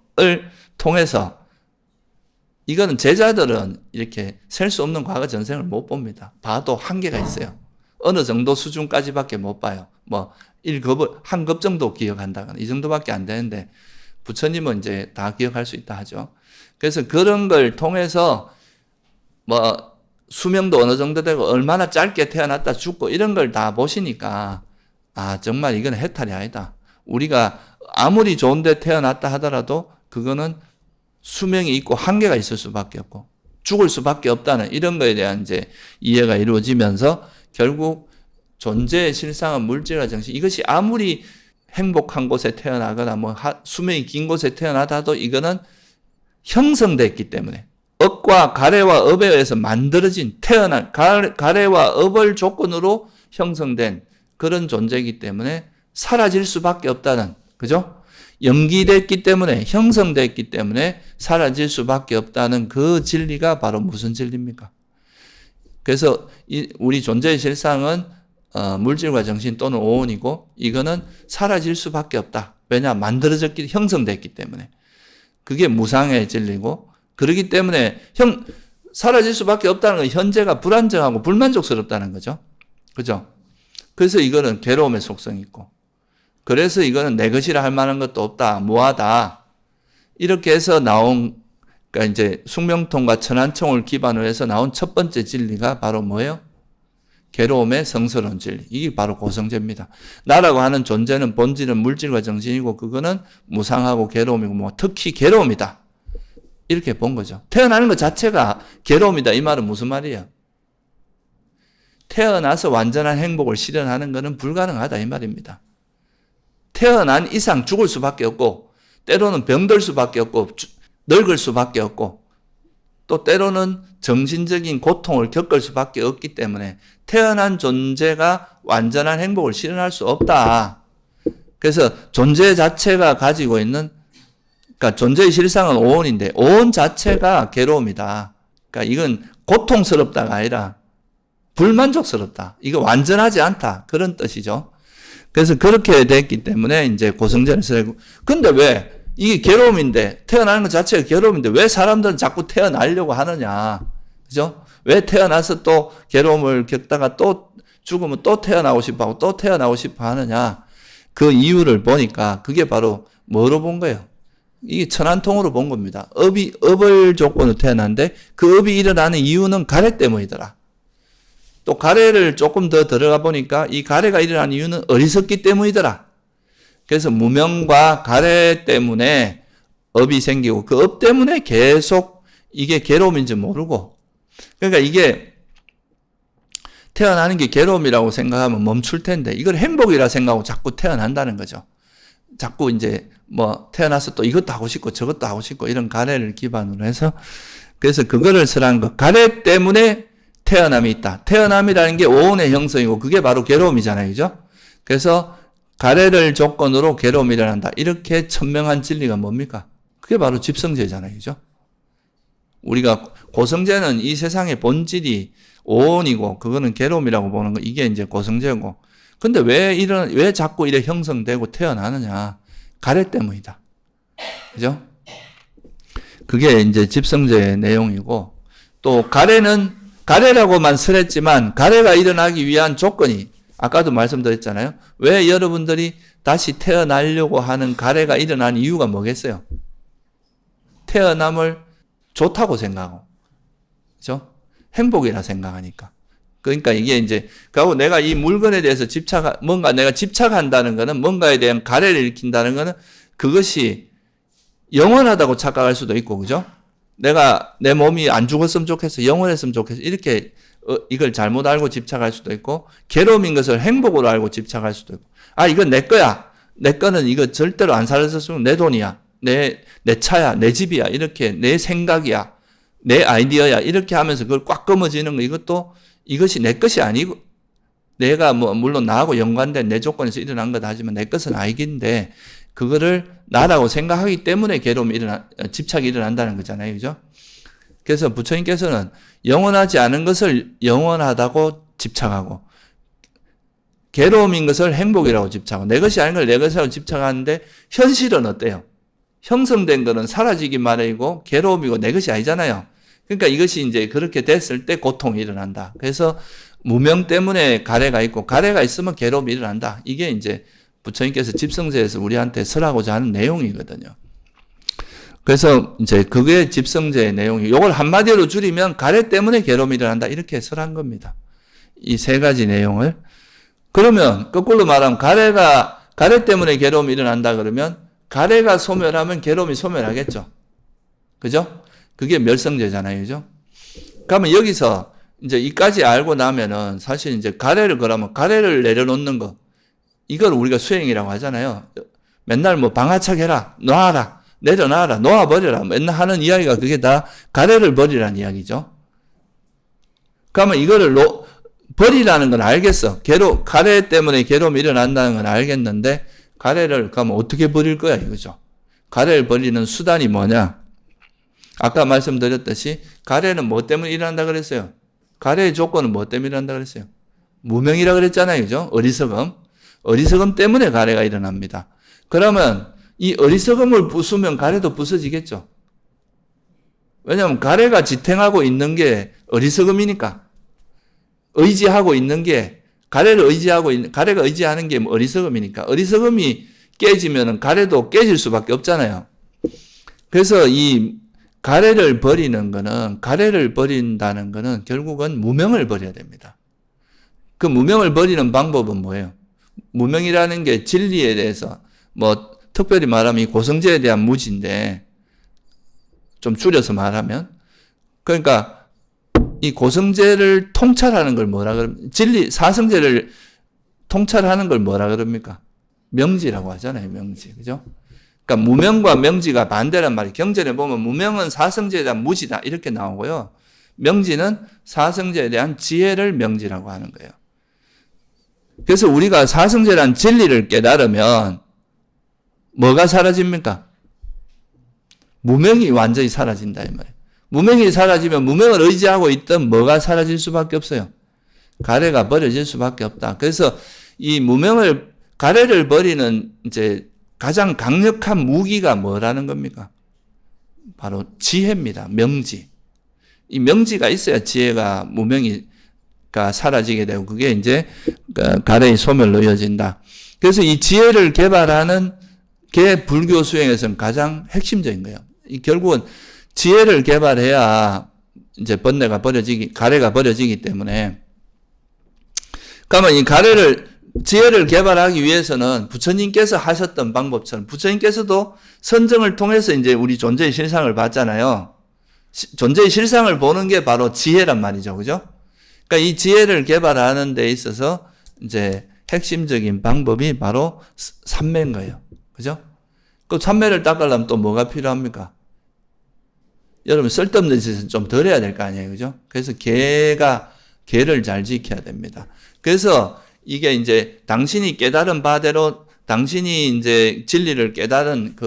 통해서 이거는 제자들은 이렇게 셀 수 없는 과거 전생을 못 봅니다. 봐도 한계가 있어요. 어느 정도 수준까지밖에 못 봐요. 1급, 한 급 정도 기억한다거나 이 정도밖에 안 되는데 부처님은 이제 다 기억할 수 있다 하죠. 그래서 그런 걸 통해서 수명도 어느 정도 되고 얼마나 짧게 태어났다 죽고 이런 걸 다 보시니까 정말 이건 해탈이 아니다. 우리가 아무리 좋은데 태어났다 하더라도 그거는 수명이 있고 한계가 있을 수밖에 없고 죽을 수밖에 없다는 이런 거에 대한 이제 이해가 이루어지면서 결국 존재의 실상은 물질과 정신 이것이 아무리 행복한 곳에 태어나거나 수명이 긴 곳에 태어나다도 이거는 형성됐기 때문에 업과 가래와 업에 의해서 만들어진 태어난 가래와 업을 조건으로 형성된 그런 존재이기 때문에 사라질 수밖에 없다는 그죠? 연기됐기 때문에 형성됐기 때문에 사라질 수밖에 없다는 그 진리가 바로 무슨 진리입니까? 그래서 우리 존재의 실상은 물질과 정신 또는 오온이고 이거는 사라질 수밖에 없다. 왜냐? 만들어졌기, 형성됐기 때문에. 그게 무상의 진리고 그렇기 때문에 사라질 수밖에 없다는 건 현재가 불안정하고 불만족스럽다는 거죠. 그죠? 그래서 이거는 괴로움의 속성이 있고 그래서 이거는 내 것이라 할 만한 것도 없다. 무하다. 이렇게 해서 나온 그러니까 이제 숙명통과 천안통을 기반으로 해서 나온 첫 번째 진리가 바로 뭐예요? 괴로움의 성스러운 진리. 이게 바로 고성제입니다. 나라고 하는 존재는 본질은 물질과 정신이고 그거는 무상하고 괴로움이고 뭐 특히 괴로움이다. 이렇게 본 거죠. 태어나는 것 자체가 괴로움이다. 이 말은 무슨 말이에요? 태어나서 완전한 행복을 실현하는 것은 불가능하다. 이 말입니다. 태어난 이상 죽을 수밖에 없고 때로는 병들 수밖에 없고 늙을 수밖에 없고 또 때로는 정신적인 고통을 겪을 수밖에 없기 때문에 태어난 존재가 완전한 행복을 실현할 수 없다. 그래서 존재 자체가 가지고 있는 그러니까 존재의 실상은 오온인데 오온 자체가 괴로움이다. 그러니까 이건 고통스럽다가 아니라 불만족스럽다. 이거 완전하지 않다. 그런 뜻이죠. 그래서 그렇게 됐기 때문에 이제 고성제를 쓰고 근데 왜 이게 괴로움인데 태어나는 것 자체가 괴로움인데 왜 사람들은 자꾸 태어나려고 하느냐. 그죠? 왜 태어나서 또 괴로움을 겪다가 또 죽으면 또 태어나고 싶어 하고 또 태어나고 싶어 하느냐. 그 이유를 보니까 그게 바로 뭐로 본 거예요? 이게 천안통으로 본 겁니다. 업을 조건으로 태어났는데 그 업이 일어나는 이유는 가래 때문이더라. 또 가래를 조금 더 들어가 보니까 이 가래가 일어나는 이유는 어리석기 때문이더라. 그래서 무명과 가래 때문에 업이 생기고 그 업 때문에 계속 이게 괴로움인지 모르고 그러니까 이게 태어나는 게 괴로움이라고 생각하면 멈출 텐데 이걸 행복이라 생각하고 자꾸 태어난다는 거죠. 자꾸 이제 뭐 태어나서 또 이것도 하고 싶고 저것도 하고 싶고 이런 가래를 기반으로 해서 그래서 그거를 설한 거. 가래 때문에 태어남이 있다. 태어남이라는 게 오온의 형성이고 그게 바로 괴로움이잖아요. 그죠? 그래서 가래를 조건으로 괴로움이 일어난다. 이렇게 천명한 진리가 뭡니까? 그게 바로 집성제잖아요. 그죠? 우리가 고성제는 이 세상의 본질이 오온이고 그거는 괴로움이라고 보는 거 이게 이제 고성제고 근데 왜 자꾸 이래 형성되고 태어나느냐? 가래 때문이다. 그죠? 그게 이제 집성제의 내용이고 또 가래라고만 설했지만 가래가 일어나기 위한 조건이 아까도 말씀드렸잖아요. 왜 여러분들이 다시 태어나려고 하는 가래가 일어난 이유가 뭐겠어요? 태어남을 좋다고 생각하고, 그죠? 행복이라 생각하니까. 그러니까 이게 이제, 그리고 내가 이 물건에 대해서 뭔가 내가 집착한다는 거는 뭔가에 대한 가래를 일으킨다는 거는 그것이 영원하다고 착각할 수도 있고, 그죠? 내가 내 몸이 안 죽었으면 좋겠어, 영원했으면 좋겠어, 이렇게 이걸 잘못 알고 집착할 수도 있고, 괴로움인 것을 행복으로 알고 집착할 수도 있고, 이건 내 거야. 내 거는 이거 절대로 안 사라졌으면 내 돈이야. 내 차야. 내 집이야. 이렇게 내 생각이야. 내 아이디어야. 이렇게 하면서 그걸 꽉 검어지는 거, 이것이 내 것이 아니고, 내가 물론 나하고 연관된 내 조건에서 일어난 거다 하지만 내 것은 아니긴데, 그거를 나라고 생각하기 때문에 집착이 일어난다는 거잖아요. 그죠? 그래서 부처님께서는 영원하지 않은 것을 영원하다고 집착하고, 괴로움인 것을 행복이라고 집착하고, 내 것이 아닌 걸 내 것이라고 집착하는데, 현실은 어때요? 형성된 거는 사라지기 마련이고, 괴로움이고 내 것이 아니잖아요. 그러니까 이것이 이제 그렇게 됐을 때 고통이 일어난다. 그래서 무명 때문에 가래가 있고, 가래가 있으면 괴로움이 일어난다. 이게 이제 부처님께서 집성제에서 우리한테 설하고자 하는 내용이거든요. 그래서 이제 그게 집성제의 내용이, 요걸 한마디로 줄이면 가래 때문에 괴로움이 일어난다. 이렇게 설한 겁니다. 이 세 가지 내용을. 그러면 거꾸로 말하면 가래 때문에 괴로움이 일어난다 그러면 가래가 소멸하면 괴로움이 소멸하겠죠. 그죠? 그게 멸성제잖아요. 그죠? 그러면 여기서 이제 이까지 알고 나면은 사실 이제 가래를 내려놓는 거, 이걸 우리가 수행이라고 하잖아요. 맨날 방아차게 해라, 놔라, 내려놔라, 놓아버려라. 맨날 하는 이야기가 그게 다 가래를 버리라는 이야기죠. 그러면 이거를 버리라는 건 알겠어. 가래 때문에 괴로움이 일어난다는 건 알겠는데, 가래를 그러면 어떻게 버릴 거야 이거죠. 가래를 버리는 수단이 뭐냐? 아까 말씀드렸듯이 가래는 뭐 때문에 일어난다 그랬어요? 가래의 조건은 뭐 때문에 일어난다 그랬어요? 무명이라 그랬잖아요. 그죠? 어리석음. 어리석음 때문에 가래가 일어납니다. 그러면 이 어리석음을 부수면 가래도 부서지겠죠. 왜냐하면 가래가 지탱하고 있는 게 어리석음이니까. 의지하고 있는 게 가래를 의지하고 있는 가래가 의지하는 게 어리석음이니까. 어리석음이 깨지면 가래도 깨질 수밖에 없잖아요. 그래서 이 가래를 버린다는 거는 결국은 무명을 버려야 됩니다. 그 무명을 버리는 방법은 뭐예요? 무명이라는 게 진리에 대해서 뭐 특별히 말하면 이 고성제에 대한 무지인데 좀 줄여서 말하면 그러니까 이 고성제를 통찰하는 걸 뭐라 그럽니까? 진리 사성제를 통찰하는 걸 뭐라 그럽니까? 명지라고 하잖아요. 명지. 그죠? 그러니까 무명과 명지가 반대란 말이에요. 경전에 보면 무명은 사성제에 대한 무지다 이렇게 나오고요. 명지는 사성제에 대한 지혜를 명지라고 하는 거예요. 그래서 우리가 사성제란 진리를 깨달으면 뭐가 사라집니까? 무명이 완전히 사라진다 이 말이에요. 무명이 사라지면 무명을 의지하고 있던 뭐가 사라질 수밖에 없어요. 가래가 버려질 수밖에 없다. 그래서 이 가래를 버리는 이제 가장 강력한 무기가 뭐라는 겁니까? 바로 지혜입니다. 명지. 이 명지가 있어야 지혜가 무명이가 사라지게 되고 그게 이제 가래의 소멸로 이어진다. 그래서 이 지혜를 개발하는 게 불교 수행에서는 가장 핵심적인 거예요. 결국은 지혜를 개발해야 이제 가래가 버려지기 때문에. 그러면 이 지혜를 개발하기 위해서는 부처님께서 하셨던 방법처럼 부처님께서도 선정을 통해서 이제 우리 존재의 실상을 봤잖아요. 존재의 실상을 보는 게 바로 지혜란 말이죠. 그죠? 그러니까 이 지혜를 개발하는 데 있어서 이제 핵심적인 방법이 바로 삼매인 거예요. 그죠? 그 삼매를 닦으려면 또 뭐가 필요합니까? 여러분 쓸데없는 짓은 좀 덜 해야 될 거 아니에요. 그죠? 그래서 계를 잘 지켜야 됩니다. 그래서 이게 이제 당신이 깨달은 바대로 당신이 이제 진리를 깨달은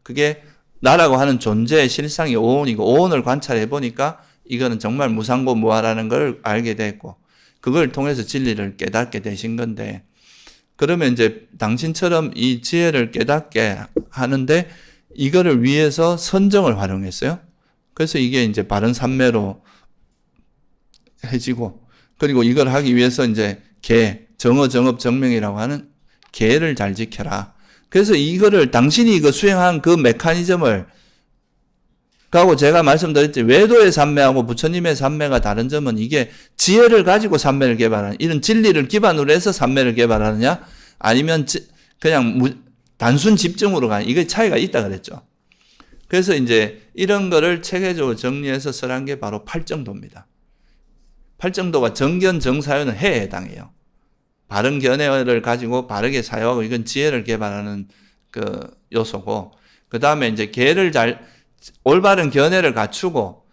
그게 나라고 하는 존재의 실상이 오온이고 오온을 관찰해 보니까 이거는 정말 무상고 무아라는 걸 알게 됐고 그걸 통해서 진리를 깨닫게 되신 건데 그러면 이제 당신처럼 이 지혜를 깨닫게 하는데 이거를 위해서 선정을 활용했어요. 그래서 이게 이제 바른 삼매로 해지고 그리고 이걸 하기 위해서 이제 정어, 정업, 정명이라고 하는 계를 잘 지켜라. 그래서 이거를 당신이 이거 수행한 그 메커니즘을 가고 제가 말씀드렸지 외도의 삼매하고 부처님의 삼매가 다른 점은 이게 지혜를 가지고 삼매를 개발하는 이런 진리를 기반으로 해서 삼매를 개발하느냐 아니면 그냥 단순 집중으로 가는 이게 차이가 있다 그랬죠. 그래서 이제 이런 거를 체계적으로 정리해서 설한 게 바로 팔정도입니다. 팔정도가 정견, 정사유는 해에 해당해요. 바른 견해를 가지고 바르게 사유하고 이건 지혜를 개발하는 그 요소고 그 다음에 이제 올바른 견해를 갖추고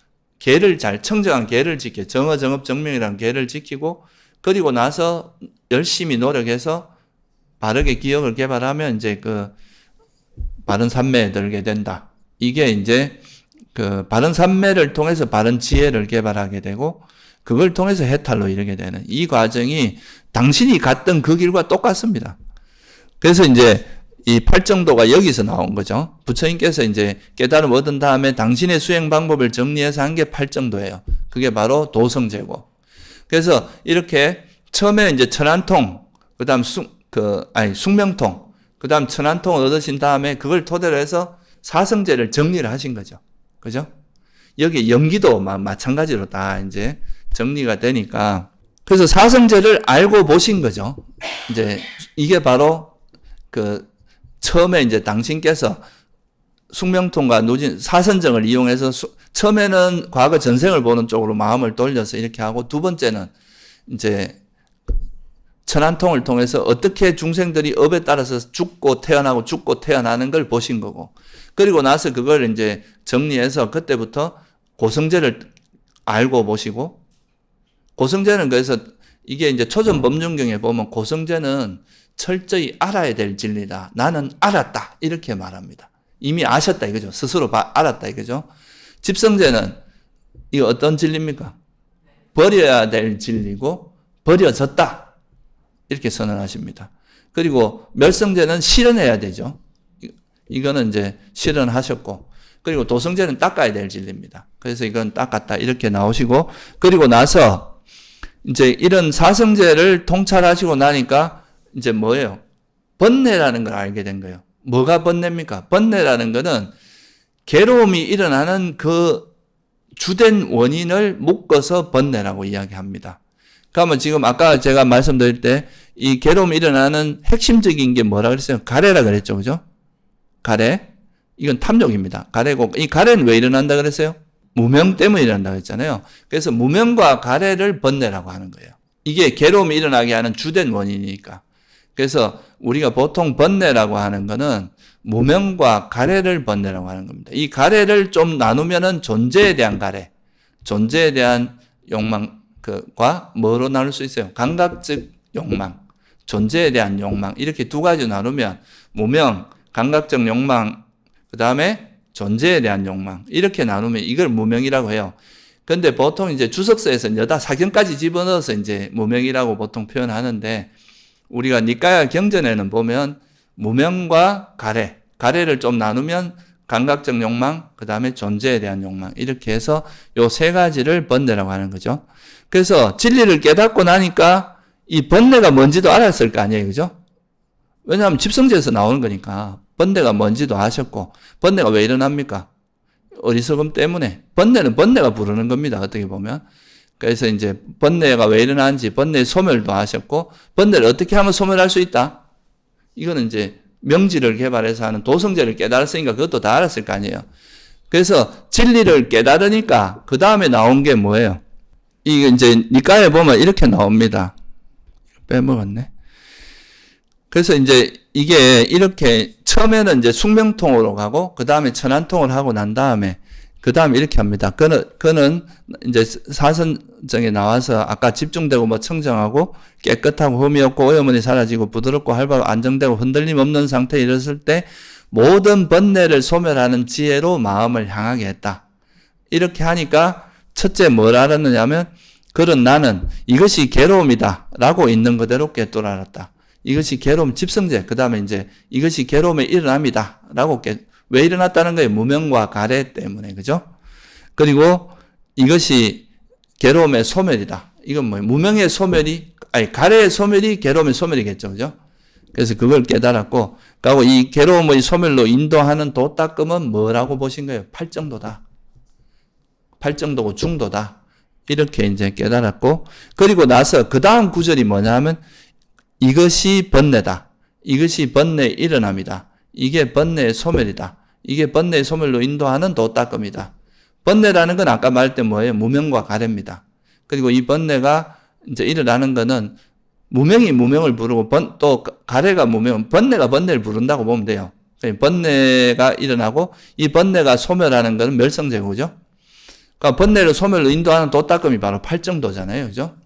청정한 계를 지켜 정어, 정업, 정명이라는 계를 지키고 그리고 나서 열심히 노력해서 바르게 기억을 개발하면 이제 바른 삼매에 들게 된다. 이게 이제 바른 삼매를 통해서 바른 지혜를 개발하게 되고 그걸 통해서 해탈로 이르게 되는 이 과정이 당신이 갔던 그 길과 똑같습니다. 그래서 이제 이 팔정도가 여기서 나온 거죠. 부처님께서 이제 깨달음 얻은 다음에 당신의 수행 방법을 정리해서 한 게 팔정도예요. 그게 바로 도성제고. 그래서 이렇게 처음에 이제 천안통, 그 다음 숙명통, 그 다음 천안통을 얻으신 다음에 그걸 토대로 해서 사성제를 정리를 하신 거죠. 그죠? 여기 연기도 마찬가지로 다 이제 정리가 되니까. 그래서 사성제를 알고 보신 거죠. 이제 이게 바로 처음에 이제 당신께서 숙명통과 누진 사선정을 이용해서 처음에는 과거 전생을 보는 쪽으로 마음을 돌려서 이렇게 하고 두 번째는 이제 천안통을 통해서 어떻게 중생들이 업에 따라서 죽고 태어나는 걸 보신 거고 그리고 나서 그걸 이제 정리해서 그때부터 고성제를 알고 보시고 고성제는 그래서 이게 이제 초전 법륜경에 보면 고성제는 철저히 알아야 될 진리다. 나는 알았다. 이렇게 말합니다. 이미 아셨다 이거죠. 스스로 알았다 이거죠. 집성제는 이거 어떤 진리입니까? 버려야 될 진리고 버려졌다. 이렇게 선언하십니다. 그리고 멸성죄는 실현해야 되죠. 이거는 이제 실현하셨고, 그리고 도성죄는 닦아야 될 진리입니다. 그래서 이건 닦았다. 이렇게 나오시고, 그리고 나서 이제 이런 사성죄를 통찰하시고 나니까 이제 뭐예요? 번뇌라는 걸 알게 된 거예요. 뭐가 번뇌입니까? 번뇌라는 거는 괴로움이 일어나는 그 주된 원인을 묶어서 번뇌라고 이야기합니다. 그러면 지금 아까 제가 말씀드릴 때 이 괴로움이 일어나는 핵심적인 게 뭐라 그랬어요? 가래라 그랬죠. 그죠? 가래. 이건 탐욕입니다. 가래고, 이 가래는 왜 일어난다 그랬어요? 무명 때문에 일어난다 그랬잖아요. 그래서 무명과 가래를 번뇌라고 하는 거예요. 이게 괴로움이 일어나게 하는 주된 원인이니까. 그래서 우리가 보통 번뇌라고 하는 거는 무명과 가래를 번뇌라고 하는 겁니다. 이 가래를 좀 나누면은 존재에 대한 가래, 존재에 대한 욕망과 뭐로 나눌 수 있어요? 감각적 욕망, 존재에 대한 욕망, 이렇게 두 가지 나누면 무명, 감각적 욕망, 그 다음에 존재에 대한 욕망, 이렇게 나누면 이걸 무명이라고 해요. 근데 보통 이제 주석서에서 여다 사경까지 집어넣어서 이제 무명이라고 보통 표현하는데, 우리가 니까야 경전에는 보면 무명과 가래, 가래를 좀 나누면 감각적 욕망, 그 다음에 존재에 대한 욕망, 이렇게 해서 요 세 가지를 번뇌라고 하는 거죠. 그래서 진리를 깨닫고 나니까 이 번뇌가 뭔지도 알았을 거 아니에요. 그죠? 왜냐하면 집성제에서 나오는 거니까 번뇌가 뭔지도 아셨고, 번뇌가 왜 일어납니까? 어리석음 때문에. 번뇌는 번뇌가 부르는 겁니다. 어떻게 보면. 그래서 이제 번뇌가 왜 일어나는지, 번뇌의 소멸도 아셨고, 번뇌를 어떻게 하면 소멸할 수 있다? 이거는 이제 명지를 개발해서 하는 도성제를 깨달았으니까 그것도 다 알았을 거 아니에요. 그래서 진리를 깨달으니까 그 다음에 나온 게 뭐예요? 이게 이제 니까에 보면 이렇게 나옵니다. 빼먹었네. 그래서 이제 이게 이렇게 처음에는 이제 숙명통으로 가고 그 다음에 천안통을 하고 난 다음에 그 다음에 이렇게 합니다. 그는 이제 사선정에 나와서 아까 집중되고 뭐 청정하고 깨끗하고 흠이 없고 오염이 사라지고 부드럽고 활발하고 안정되고 흔들림 없는 상태에 이르렀을 때 모든 번뇌를 소멸하는 지혜로 마음을 향하게 했다. 이렇게 하니까 첫째 뭘 알았느냐면, 그런 나는 이것이 괴로움이다 라고 있는 그대로 깨뚫어 알았다. 이것이 괴로움 집성제, 그 다음에 이제 이것이 괴로움의 일어남이다 라고 왜 일어났다는 거예요? 무명과 가래 때문에. 그죠? 그리고 이것이 괴로움의 소멸이다. 이건 뭐예요? 무명의 소멸이, 가래의 소멸이 괴로움의 소멸이겠죠. 그죠? 그래서 그걸 깨달았고, 그리고 이 괴로움의 소멸로 인도하는 도닦음은 뭐라고 보신 거예요? 팔정도다. 팔정도고 중도다. 이렇게 이제 깨달았고, 그리고 나서 그 다음 구절이 뭐냐면, 이것이 번뇌다. 이것이 번뇌의 일어남이다. 이게 번뇌의 소멸이다. 이게 번뇌의 소멸로 인도하는 도닦음이다. 번뇌라는 건 아까 말할 때 뭐예요? 무명과 가래입니다. 그리고 이 번뇌가 이제 일어나는 거는 무명이 무명을 부르고 또 가래가 무명, 번뇌가 번뇌를 부른다고 보면 돼요. 번뇌가 일어나고 이 번뇌가 소멸하는 것은 멸성제고죠. 그러니까 번뇌를 소멸로 인도하는 도닦음이 바로 팔정도잖아요. 그죠?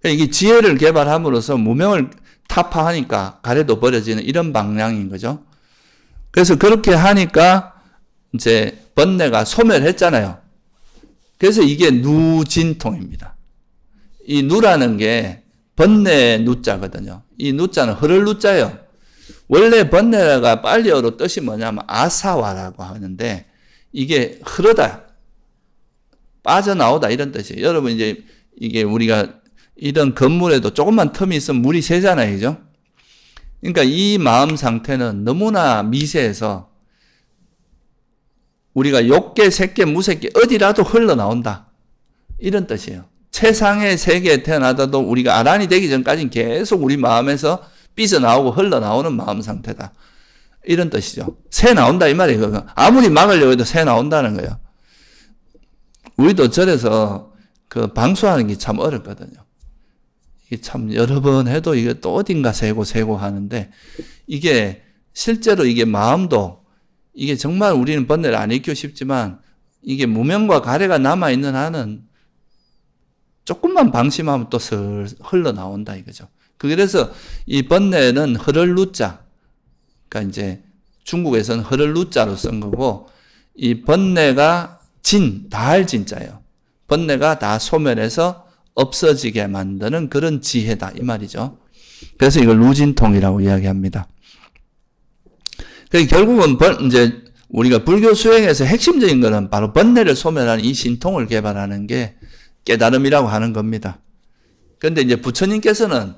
이게 지혜를 개발함으로써 무명을 타파하니까 가래도 버려지는 이런 방향인 거죠. 그래서 그렇게 하니까 이제 번뇌가 소멸했잖아요. 그래서 이게 누진통입니다. 이 누라는 게 번뇌의 누자거든요. 이 누자는 흐를 누자예요. 원래 번뇌가 빨리어로 뜻이 뭐냐면 아사와라고 하는데, 이게 흐르다, 빠져나오다 이런 뜻이에요. 여러분 이제 이게 우리가 이런 건물에도 조금만 틈이 있으면 물이 새잖아요. 그죠? 그러니까 이 마음 상태는 너무나 미세해서 우리가 욕계, 색계, 무색계 어디라도 흘러나온다. 이런 뜻이에요. 최상의 세계에 태어나도 우리가 아란이 되기 전까지는 계속 우리 마음에서 삐져나오고 흘러나오는 마음 상태다. 이런 뜻이죠. 새 나온다 이 말이에요. 그거. 아무리 막으려고 해도 새 나온다는 거예요. 우리도 절에서 그 방수하는 게 참 어렵거든요. 이게 참 여러 번 해도 이게 또 어딘가 새고 하는데, 이게 실제로 이게 마음도 이게 정말 우리는 번뇌를 안 일으키고 싶지만 이게 무명과 가래가 남아있는 한은 조금만 방심하면 또 슬 흘러나온다 이거죠. 그래서 이 번뇌는 흐를 누자, 그러니까 이제 중국에서는 흐를 누자로 쓴 거고, 이 번뇌가 다할 진자예요. 번뇌가 다 소멸해서 없어지게 만드는 그런 지혜다 이 말이죠. 그래서 이걸 누진통이라고 이야기합니다. 결국은 이제 우리가 불교 수행에서 핵심적인 것은 바로 번뇌를 소멸하는 이 신통을 개발하는 게 깨달음이라고 하는 겁니다. 그런데 이제 부처님께서는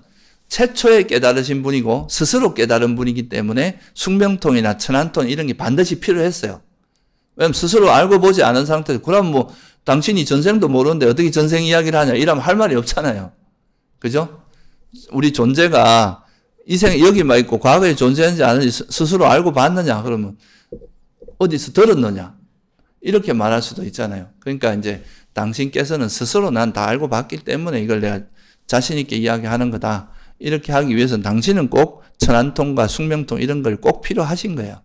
최초에 깨달으신 분이고 스스로 깨달은 분이기 때문에 숙명통이나 천안통 이런 게 반드시 필요했어요. 왜냐면 스스로 알고 보지 않은 상태에서 그럼 뭐 당신이 전생도 모르는데 어떻게 전생 이야기를 하냐 이러면 할 말이 없잖아요. 그죠? 우리 존재가 이 생 여기만 있고 과거에 존재하는지 아는지 스스로 알고 봤느냐 그러면 어디서 들었느냐 이렇게 말할 수도 있잖아요. 그러니까 이제 당신께서는 스스로 난 다 알고 봤기 때문에 이걸 내가 자신 있게 이야기하는 거다. 이렇게 하기 위해서는 당신은 꼭 천안통과 숙명통 이런 걸 꼭 필요하신 거예요.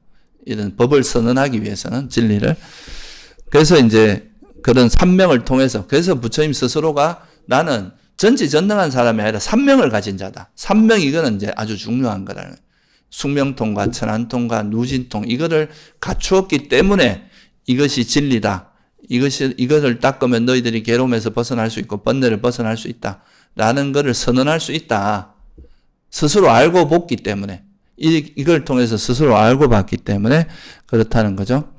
이런 법을 선언하기 위해서는 진리를. 그래서 이제 그런 삼명을 통해서 그래서 부처님 스스로가 나는 전지전능한 사람이 아니라 삼명을 가진 자다. 삼명 이거는 이제 아주 중요한 거라는 거예요. 숙명통과 천안통과 누진통 이거를 갖추었기 때문에 이것이 진리다. 이것을 닦으면 너희들이 괴로움에서 벗어날 수 있고 번뇌를 벗어날 수 있다. 라는 것을 선언할 수 있다. 스스로 알고 봤기 때문에 이걸 통해서 스스로 알고 봤기 때문에 그렇다는 거죠.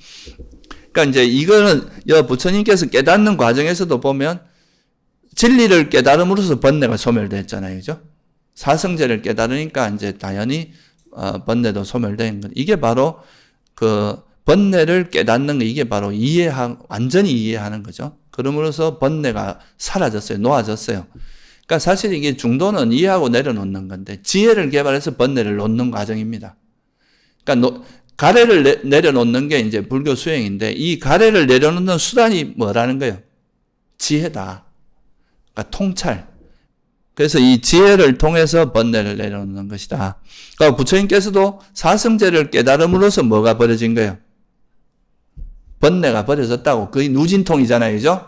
그러니까 이제 이거는 부처님께서 깨닫는 과정에서도 보면 진리를 깨달음으로써 번뇌가 소멸됐잖아요. 그죠? 사성제를 깨달으니까 이제 당연히 번뇌도 소멸된 것. 이게 바로 그 번뇌를 깨닫는 거 이게 바로 완전히 이해하는 거죠. 그러므로서 번뇌가 사라졌어요. 놓아졌어요. 그러니까 사실 이게 중도는 이해하고 내려놓는 건데 지혜를 개발해서 번뇌를 놓는 과정입니다. 그러니까 가래를 내려놓는 게 이제 불교 수행인데 이 가래를 내려놓는 수단이 뭐라는 거예요? 지혜다. 그러니까 통찰. 그래서 이 지혜를 통해서 번뇌를 내려놓는 것이다. 그러니까 부처님께서도 사성제를 깨달음으로써 뭐가 벌어진 거예요? 번뇌가 벌어졌다고. 그게 누진통이잖아요. 그죠?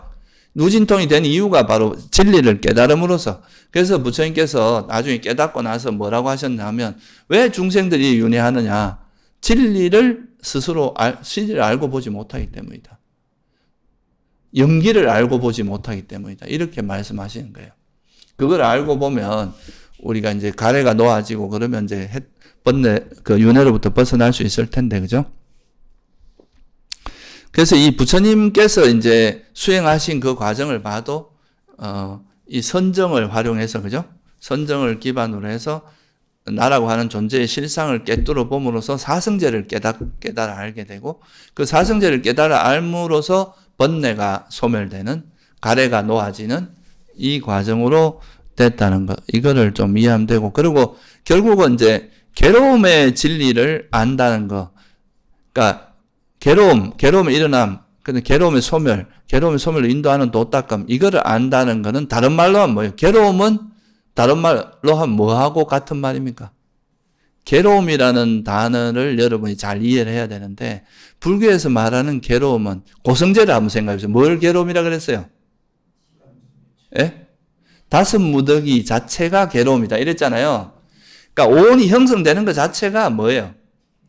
누진통이 된 이유가 바로 진리를 깨달음으로써. 그래서 부처님께서 나중에 깨닫고 나서 뭐라고 하셨냐 하면 왜 중생들이 윤회하느냐? 진리를 스스로 진리를 알고 보지 못하기 때문이다. 영기를 알고 보지 못하기 때문이다. 이렇게 말씀하시는 거예요. 그걸 알고 보면 우리가 이제 가래가 놓아지고 그러면 이제 번뇌 그 윤회로부터 벗어날 수 있을 텐데 그죠? 그래서 이 부처님께서 이제 수행하신 그 과정을 봐도 이 선정을 활용해서 그죠? 선정을 기반으로 해서 나라고 하는 존재의 실상을 깨뚫어 봄으로써 사성제를 깨달아 알게 되고 그 사성제를 깨달아 알므로써 번뇌가 소멸되는 가래가 놓아지는 이 과정으로 됐다는 것. 이거를 좀 이해하면 되고 그리고 결국은 이제 괴로움의 진리를 안다는 거. 그러니까 괴로움의 일어남, 근데 괴로움의 소멸로 인도하는 도닦음, 이거를 안다는 거는 다른 말로 하면 뭐예요? 괴로움은 다른 말로 하면 뭐하고 같은 말입니까? 괴로움이라는 단어를 여러분이 잘 이해를 해야 되는데, 불교에서 말하는 괴로움은 고성제를 한번 생각해 보세요. 뭘 괴로움이라 그랬어요? 예? 다섯 무더기 자체가 괴로움이다. 이랬잖아요. 그러니까 오온이 형성되는 것 자체가 뭐예요?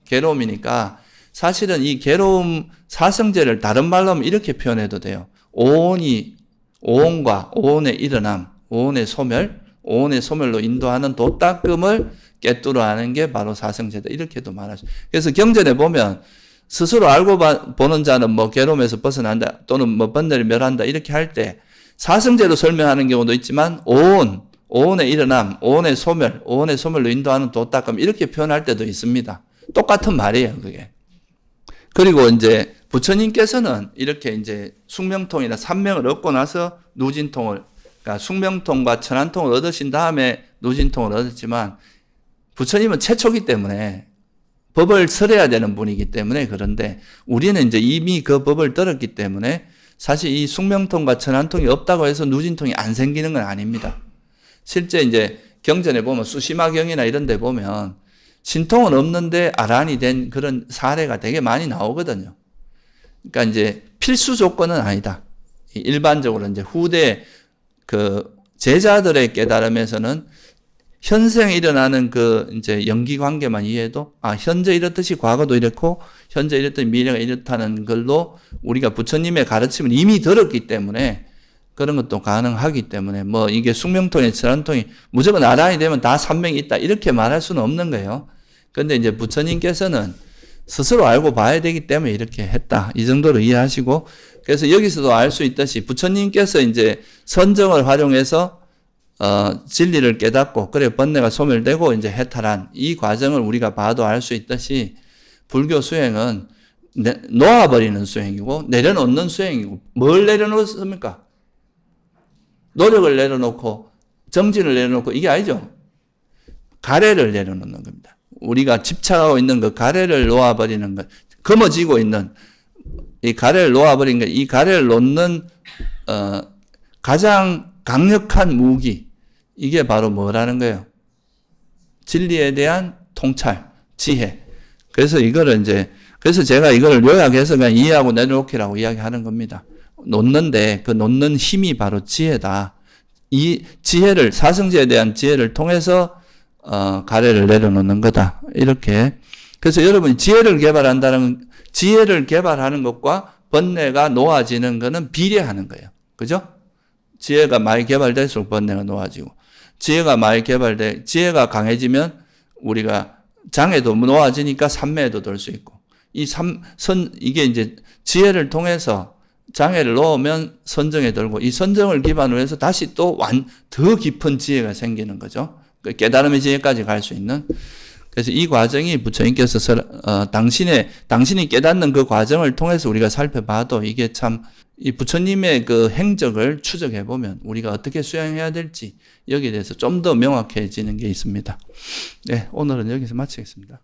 괴로움이니까, 사실은 이 괴로움 사성제를 다른 말로 하면 이렇게 표현해도 돼요. 오온과 오온의 일어남, 오온의 소멸로 인도하는 도닦음을 깨뚫어 하는 게 바로 사성제다. 이렇게도 말하죠. 그래서 경전에 보면 스스로 알고 보는 자는 뭐 괴로움에서 벗어난다 또는 뭐 번뇌를 멸한다 이렇게 할 때 사성제로 설명하는 경우도 있지만 오온의 일어남, 오온의 소멸로 인도하는 도닦음 이렇게 표현할 때도 있습니다. 똑같은 말이에요, 그게. 그리고 이제 부처님께서는 이렇게 이제 숙명통이나 삼명을 얻고 나서 누진통을, 그러니까 숙명통과 천안통을 얻으신 다음에 누진통을 얻었지만 부처님은 최초기 때문에 법을 설해야 되는 분이기 때문에 그런데 우리는 이제 이미 그 법을 들었기 때문에 사실 이 숙명통과 천안통이 없다고 해서 누진통이 안 생기는 건 아닙니다. 실제 이제 경전에 보면 수시마경이나 이런 데 보면 신통은 없는데 아란이 된 그런 사례가 되게 많이 나오거든요. 그러니까 이제 필수 조건은 아니다. 일반적으로 이제 후대 그 제자들의 깨달음에서는 현생에 일어나는 그 이제 연기 관계만 이해해도 현재 이렇듯이 과거도 이렇고 현재 이렇듯이 미래가 이렇다는 걸로 우리가 부처님의 가르침을 이미 들었기 때문에 그런 것도 가능하기 때문에 뭐 이게 숙명통이 천안통이 무조건 나라이 되면 다 산명이 있다 이렇게 말할 수는 없는 거예요. 근데 이제 부처님께서는 스스로 알고 봐야 되기 때문에 이렇게 했다. 이 정도로 이해하시고, 그래서 여기서도 알 수 있듯이 부처님께서 이제 선정을 활용해서 진리를 깨닫고 그래 번뇌가 소멸되고 이제 해탈한 이 과정을 우리가 봐도 알 수 있듯이 불교 수행은 놓아버리는 수행이고 내려놓는 수행이고, 뭘 내려놓습니까? 노력을 내려놓고 정진을 내려놓고 이게 아니죠. 가래를 내려놓는 겁니다. 우리가 집착하고 있는 그 가래를 놓아버리는 것, 검어지고 있는 이 가래를 놓아버린 것, 이 가래를 놓는 가장 강력한 무기, 이게 바로 뭐라는 거예요? 진리에 대한 통찰, 지혜. 그래서 이거를 이제, 그래서 제가 이걸 요약해서 그냥 이해하고 내려놓기라고 이야기하는 겁니다. 놓는데 그 놓는 힘이 바로 지혜다. 이 지혜를, 사성지에 대한 지혜를 통해서 가래를 내려놓는 거다. 이렇게. 그래서 여러분이 지혜를 개발하는 것과 번뇌가 놓아지는 거는 비례하는 거예요. 그죠? 지혜가 많이 개발될수록 번뇌가 놓아지고, 지혜가 강해지면 우리가 장애도 놓아지니까 산매에도 들 수 있고, 이게 이제 지혜를 통해서 장애를 놓으면 선정에 들고, 이 선정을 기반으로 해서 다시 또 더 깊은 지혜가 생기는 거죠. 깨달음의 지혜까지 갈 수 있는. 그래서 이 과정이 부처님께서 당신이 깨닫는 그 과정을 통해서 우리가 살펴봐도 이게 참 이 부처님의 그 행적을 추적해 보면 우리가 어떻게 수행해야 될지 여기에 대해서 좀 더 명확해지는 게 있습니다. 네, 오늘은 여기서 마치겠습니다.